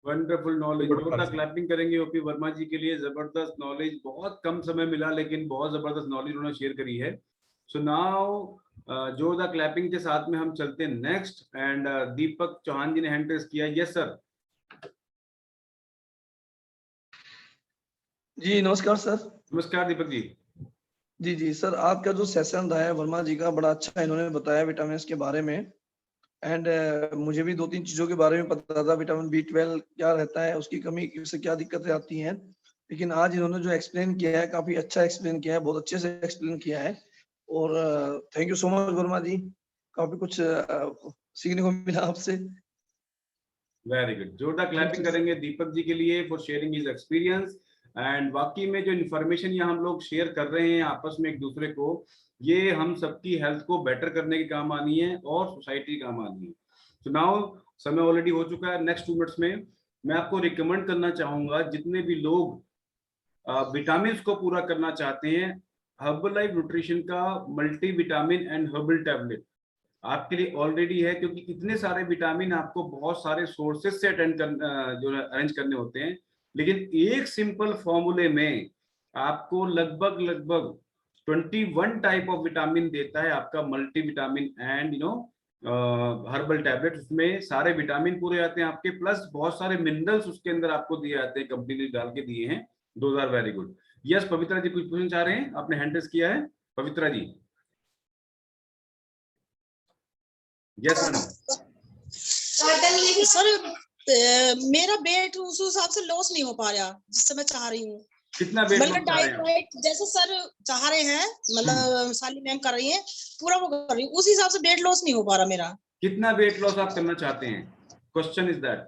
Wonderful knowledge, जोरदार क्लैपिंग करेंगे ओपी वर्मा जी के लिए। जबरदस्त नॉलेज, बहुत कम समय मिला लेकिन बहुत जबरदस्त नॉलेज उन्होंने शेयर करी है। सो नाउ जोरदार क्लैपिंग के साथ में हम चलते हैं नेक्स्ट, एंड दीपक चौहान जी ने हैंड रेज किया। Yes sir. जी नमस्कार सर। नमस्कार दीपक जी। जी सर, आपका जो सेशन रहा है वर्मा जी का, बड़ा अच्छा इन्होंने बताया विटामिन के बारे में, एंड मुझे भी 2-3 चीजों के बारे में पता था। विटामिन B12 क्या रहता है, उसकी कमी से क्या दिक्कतें आती हैं, लेकिन आज इन्होंने जो एक्सप्लेन किया है काफी अच्छा एक्सप्लेन किया है, बहुत अच्छे से एक्सप्लेन किया है, और thank you so much Verma ji, काफी कुछ सीखने को मिला आपसे। वेरी गुड, जोरदार क्लैपिंग करेंगे दीपक जी के लिए for sharing his experience. And वाकई में जो इन्फॉर्मेशन यहाँ हम लोग शेयर कर रहे हैं आपस में एक दूसरे को, ये हम सबकी हेल्थ को बेटर करने के काम आनी है और सोसाइटी के काम आनी है। तो नाउ समय ऑलरेडी हो चुका है, नेक्स्ट 2 मिनट्स में मैं आपको रिकमेंड करना चाहूंगा, जितने भी लोग विटामिन को पूरा करना चाहते हैं, हर्बलाइफ न्यूट्रिशन का multi vitamin and herbal tablet आपके लिए ऑलरेडी है, क्योंकि इतने सारे विटामिन आपको बहुत सारे सोर्सेज से जो अरेंज करने होते हैं, लेकिन एक सिंपल फॉर्मूले में आपको लगभग 21 टाइप ऑफ विटामिन देता है आपका multi vitamin and herbal tablet. उसमें सारे विटामिन पूरे आते हैं आपके, प्लस बहुत सारे मिनरल्स उसके अंदर आपको दिए जाते हैं, कंपनी ने डाल के दिए हैं। Those are very good. Yes Pavitra ji कुछ पूछना चाह रहे हैं, आपने हैंड रेज किया है Pavitra ji. Yes madam. Sir मेरा वेट उस हिसाब से लॉस नहीं हो पा रहा जिससे मैं चाह रही हूँ। कितना वेट लॉस मतलब डाइट जैसे सर चाह रहे हैं, मतलब साली मैम कर रही है, पूरा वो कर रही हूँ, उस हिसाब से वेट लॉस नहीं हो पा रहा मेरा। कितना वेट लॉस आप करना चाहते हैं? Question is that.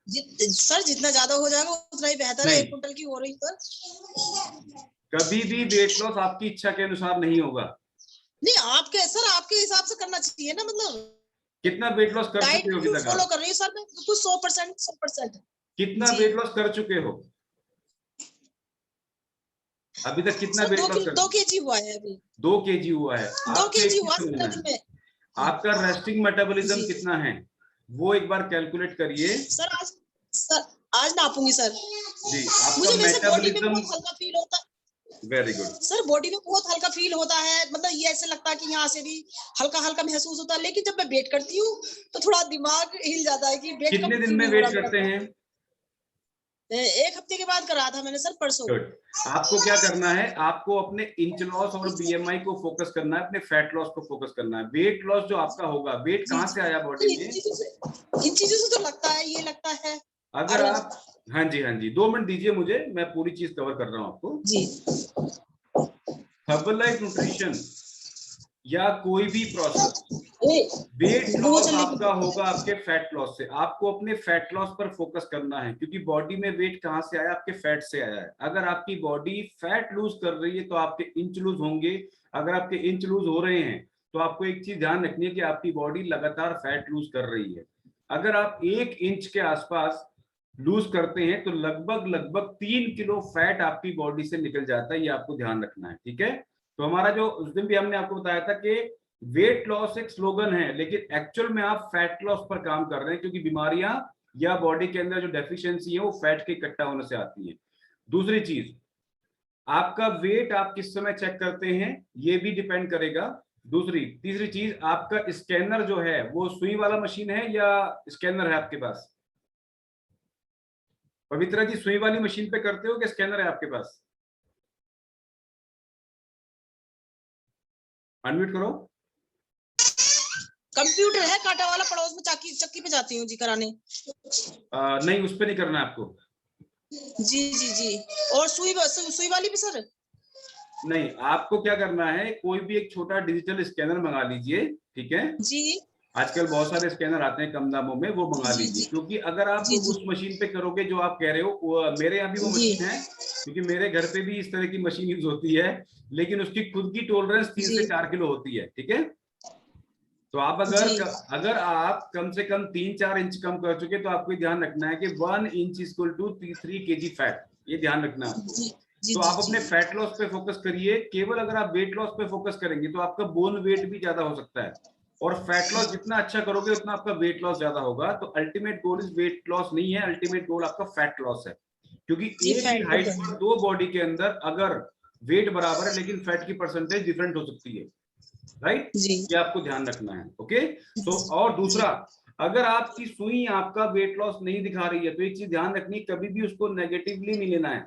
सर जितना ज्यादा हो जाएगा उतना ही बेहतर है। 1 क्विंटल की हो रही सर। कभी भी वेट लॉस आपकी इच्छा के अनुसार नहीं होगा। नहीं आपके सर आपके हिसाब से करना चाहिए ना, मतलब कितना वेट लॉस कर चुके हो अभी तक? फॉलो कर रही हूँ सर मैं बिल्कुल 100%। कितना वेट लॉस कर चुके हो अभी तक? कितना वेट लॉस? 2 kg हुआ है अभी। 2 kg हुआ है। 2 kg हुआ है। आपका रेस्टिंग मेटाबॉलिज्म कितना है वो एक बार कैलकुलेट करिए। सर आज नापूंगी सर जी। मुझे वैसे बॉडी में बहुत हल्का फील होता है। वेरी गुड सर, बॉडी में बहुत हल्का फील होता है, मतलब ये ऐसे लगता है कि यहाँ से भी हल्का हल्का महसूस होता है, लेकिन जब मैं वेट करती हूँ तो थोड़ा दिमाग हिल जाता है कि वेट कितने दिन में वेट करते हैं? 1 हफ्ते के बाद करा था मैंने सर परसों। आपको क्या करना है, आपको अपने इंच लॉस और BMI को फोकस करना है, अपने फैट लॉस को फोकस करना है। वेट लॉस जो आपका होगा, वेट कहाँ से आया बॉडी में? इन चीजों से तो लगता है, ये लगता है। अगर आप हाँ जी 2 मिनट दीजिए मुझे, मैं पूरी चीज कवर कर रहा हूँ आपको जी। हर्बलाइफ न्यूट्रिशन या कोई भी प्रोसेस, वेट लॉस आपका होगा आपके फैट लॉस से। आपको अपने फैट लॉस पर फोकस करना है, क्योंकि बॉडी में वेट कहाँ से आया? आपके फैट से आया है। अगर आपकी बॉडी फैट लूज कर रही है तो आपके इंच लूज होंगे। अगर आपके इंच लूज हो रहे हैं तो आपको एक चीज ध्यान रखनी है कि आपकी बॉडी लगातार फैट लूज कर रही है। अगर आप 1 इंच के आसपास लूज करते हैं तो लगभग 3 किलो फैट आपकी बॉडी से निकल जाता है, ये आपको ध्यान रखना है, ठीक है। तो हमारा जो उस दिन भी हमने आपको बताया था कि वेट लॉस एक स्लोगन है, लेकिन एक्चुअल में आप फैट लॉस पर काम कर रहे हैं, क्योंकि बीमारियां या बॉडी के अंदर जो डेफिशिएंसी है वो फैट के इकट्ठा होने से आती है। दूसरी चीज, आपका वेट आप किस समय चेक करते हैं ये भी डिपेंड करेगा। तीसरी चीज, आपका स्कैनर जो है वो सुई वाला मशीन है या स्कैनर है आपके पास? पवित्रा जी, सुई वाली मशीन पे करते हो कि स्कैनर है आपके पास? अनम्यूट करो। कंप्यूटर है कांटा वाला, पड़ोस में चक्की पे जाती हूँ जी कराने। नहीं, उस पे नहीं करना है आपको। जी। और सुई वाली भी सर? नहीं, आपको क्या करना है, कोई भी एक छोटा डिजिटल स्कैनर मंगा लीजिए, ठीक है जी। आजकल बहुत सारे स्कैनर आते हैं कम दामों में, वो मंगा लीजिए। क्योंकि अगर आप उस मशीन पे करोगे जो आप कह रहे हो, मेरे यहाँ भी वो मशीन है, क्योंकि मेरे घर पे भी इस तरह की मशीन यूज होती है, लेकिन उसकी खुद की टॉलरेंस 3 से 4 किलो होती है, ठीक है। तो आप अगर आप कम से कम 3-4 इंच कम कर चुके तो आपको ध्यान रखना है कि 1 inch equal to 3 kg fat, ये ध्यान रखना है। तो आप अपने फैट लॉस पे फोकस करिए। केवल अगर आप वेट लॉस पे फोकस करेंगे तो आपका बोन वेट भी ज्यादा हो सकता है, और फैट लॉस जितना अच्छा करोगे उतना आपका वेट लॉस ज्यादा होगा। तो ultimate goal is weight loss नहीं है, अल्टीमेट गोल आपका फैट लॉस है। क्योंकि एक ही हाइट पर 2 बॉडी के अंदर अगर वेट बराबर है लेकिन फैट की परसेंटेज डिफरेंट हो सकती है, राइट? ये आपको ध्यान रखना है, ओके। तो और दूसरा, अगर आपकी सुई आपका वेट लॉस नहीं दिखा रही है तो एक चीज ध्यान रखनी, कभी भी उसको नेगेटिवली नहीं लेना है।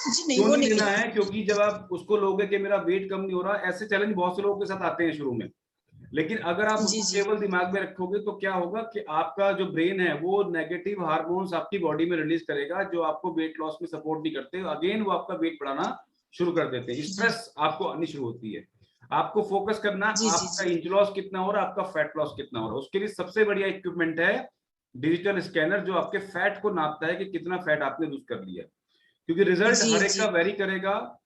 क्यों नहीं लेना है? क्योंकि जब आप उसको लोगे कि मेरा वेट कम नहीं हो रहा, ऐसे चैलेंज बहुत से लोगों के साथ आते हैं शुरू में, लेकिन अगर आप उसको केवल दिमाग में रखोगे तो क्या होगा कि आपका जो ब्रेन है वो नेगेटिव हार्मोन्स आपकी बॉडी में रिलीज करेगा जो आपको वेट लॉस में सपोर्ट नहीं करते, अगेन वो आपका वेट बढ़ाना शुरू कर देते हैं, स्ट्रेस आपको आनी शुरू होती है। आपको फोकस करना आपका इंच लॉस कितना हो रहा है, आपका फैट लॉस कितना हो रहा है। उसके लिए सबसे बढ़िया इक्विपमेंट है डिजिटल स्कैनर, जो आपके फैट को नापता है कि कितना फैट आपने लूज कर लिया, क्योंकि रिजल्ट हर एक का वेरी करेगा।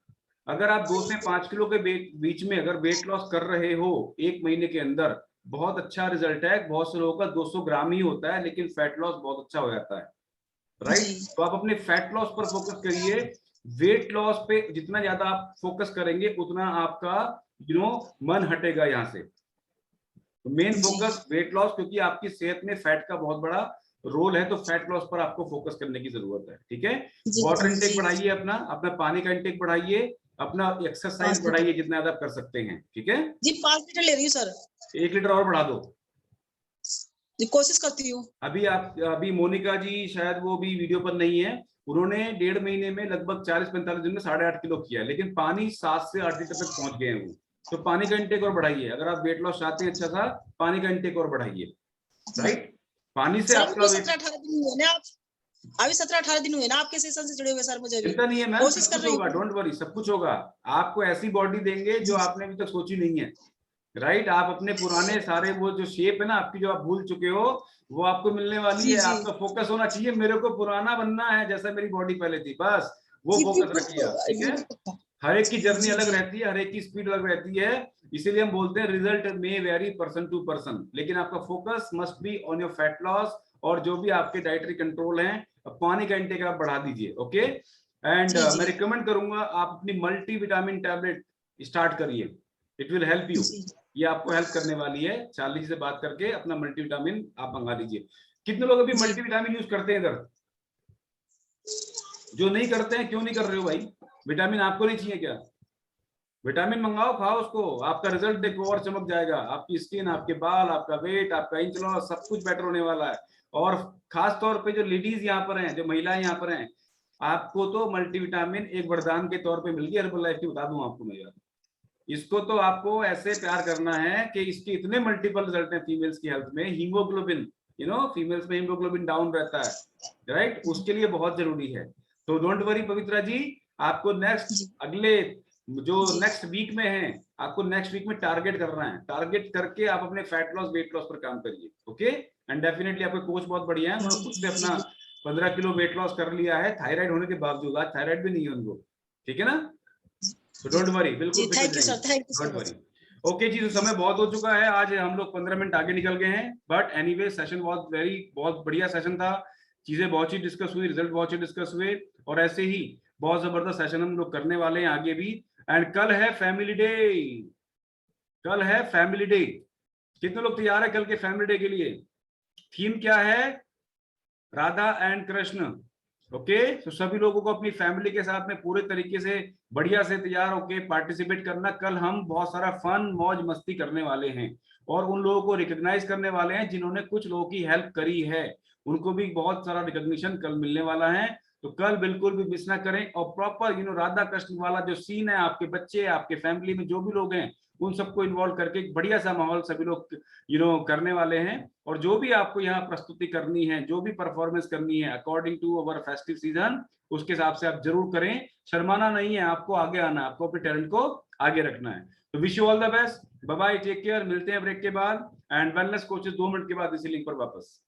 अगर आप 2 से 5 किलो के बीच में अगर वेट लॉस कर रहे हो 1 महीने के अंदर, बहुत अच्छा रिजल्ट है। बहुत से लोगों का 200 ग्राम ही होता है लेकिन फैट लॉस बहुत अच्छा हो जाता है, राइट? तो आप अपने फैट लॉस पर फोकस करिए। वेट लॉस पे जितना ज्यादा आप फोकस करेंगे उतना आपका मन हटेगा यहाँ से। तो मेन फोकस वेट लॉस, क्योंकि आपकी सेहत में फैट का बहुत बड़ा रोल है, तो फैट लॉस पर आपको फोकस करने की जरूरत है, ठीक है। वाटर इंटेक बढ़ाइए, अपना पानी का इंटेक बढ़ाइए, अपना एक्सरसाइज बढ़ाइए जितना ज्यादा कर सकते हैं, ठीक है जी। 5 लीटर ले रही हूँ सर। 1 लीटर और बढ़ा दो जी, कोशिश करती हूँ। अभी मोनिका जी शायद वो भी वीडियो पर नहीं है, उन्होंने 1.5 महीने में लगभग 40-45 दिन में 8.5 किलो किया, लेकिन पानी 7 से 8 लीटर तक पहुंच गए हैं वो। तो पानी का इंटेक और बढ़ाइए, अगर आप वेट लॉस चाहते हैं अच्छा सा, पानी का इंटेक और बढ़ाइए, राइट? पानी से आपका 17-18 दिन हुए ना, अभी 17-18 दिन हुए ना आपके सेशन से जुड़े हुए सर। मुझे चिंता नहीं है मैम, कोशिश कर रही हूँ, डोंट वरी, सब कुछ होगा। आपको ऐसी बॉडी देंगे जो आपने अभी तक सोची नहीं है, राइट? आप अपने पुराने सारे वो जो शेप है ना आपकी, जो आप भूल चुके हो, वो आपको मिलने वाली है। आपका फोकस होना चाहिए, मेरे को पुराना बनना है जैसा मेरी बॉडी पहले थी, बस वो फोकस रखिए आप, ठीक है। हर एक की जर्नी अलग रहती है, हर एक की स्पीड अलग रहती है, इसीलिए हम बोलते हैं रिजल्ट में वेरी पर्सन टू पर्सन, लेकिन आपका focus must be on your fat loss. और जो भी आपके डाइटरी कंट्रोल हैं, पानी का इंटेक आप बढ़ा दीजिए, ओके। एंड मैं रिकमेंड करूंगा आप अपनी मल्टी विटामिन टैबलेट स्टार्ट करिए, इट विल हेल्प यू। ये आपको हेल्प करने वाली है। चार्ली से बात करके अपना मल्टीविटामिन आप मंगा लीजिए। कितने लोग अभी मल्टीविटामिन यूज करते हैं इधर? जो नहीं करते हैं, क्यों नहीं कर रहे हो भाई? विटामिन आपको नहीं चाहिए क्या? विटामिन मंगाओ, खाओ उसको, आपका रिजल्ट देखो और चमक जाएगा। आपकी स्किन, आपके बाल, आपका वेट, आपका इंच लॉस, सब कुछ बेटर होने वाला है। और खास तौर पे जो लेडीज यहाँ पर हैं, जो महिलाएं यहाँ पर हैं, आपको तो मल्टीविटामिन एक वरदान के तौर पे मिल गई। हर्बल लाइफ की बता दूं आपको मैं यार, इसको तो आपको ऐसे प्यार करना है कि इसके इतने मल्टीपल रिजल्ट हैं फीमेल्स की हेल्थ में। हीमोग्लोबिन, फीमेल्स में हीमोग्लोबिन डाउन रहता है, राइट? उसके लिए बहुत जरूरी है। तो डोंट वरी पवित्रा जी, आपको नेक्स्ट वीक में है, आपको नेक्स्ट वीक में टारगेट करना है। टारगेट करके आप अपने फैट लॉस, वेट लॉस पर काम करिए, ओके। एंड डेफिनेटली आपके कोच बहुत बढ़िया है, उन्होंने खुद से अपना 15 किलो वेट लॉस कर लिया है थायराइड होने के बावजूद। आज थायराइड भी नहीं है उनको, ठीक है ना? So don't worry, बिल्कुल thank you sir, thank you don't worry. Okay ji, तो समय बहुत हो चुका है, आज हम लोग 15 मिनट आगे निकल गए हैं, बट एनीवे सेशन बहुत बढ़िया सेशन था, चीजें बहुत ही डिस्कस हुई, रिजल्ट बहुत ही डिस्कस हुए, और ऐसे ही बहुत जबरदस्त सेशन हम लोग करने वाले हैं आगे भी। एंड कल है फैमिली डे, कल है फैमिली डे। कितने लोग तैयार है कल के फैमिली डे के लिए? थीम क्या है? राधा एंड कृष्ण। ओके, तो सभी लोगों को अपनी फैमिली के साथ में पूरे तरीके से बढ़िया से तैयार होके पार्टिसिपेट करना। कल हम बहुत सारा फन मौज मस्ती करने वाले हैं और उन लोगों को रिकॉग्नाइज करने वाले हैं जिन्होंने कुछ लोगों की हेल्प करी है, उनको भी बहुत सारा रिकॉग्निशन कल मिलने वाला है। तो कल बिल्कुल भी मिस ना करें, और प्रॉपर राधा कृष्ण वाला जो सीन है, आपके बच्चे, आपके फैमिली में जो भी लोग हैं, उन सबको इन्वॉल्व करके एक बढ़िया सा माहौल सभी लोग करने वाले हैं। और जो भी आपको यहाँ प्रस्तुति करनी है, जो भी परफॉर्मेंस करनी है according to our festive season, उसके हिसाब से आप जरूर करें, शर्माना नहीं है, आपको आगे आना है, आपको अपने टैलेंट को आगे रखना है। तो wish you all the best, bye bye, take care, मिलते हैं ब्रेक के बाद। एंड वेलनेस कोचेस 2 मिनट के बाद इसी लिंक पर वापस।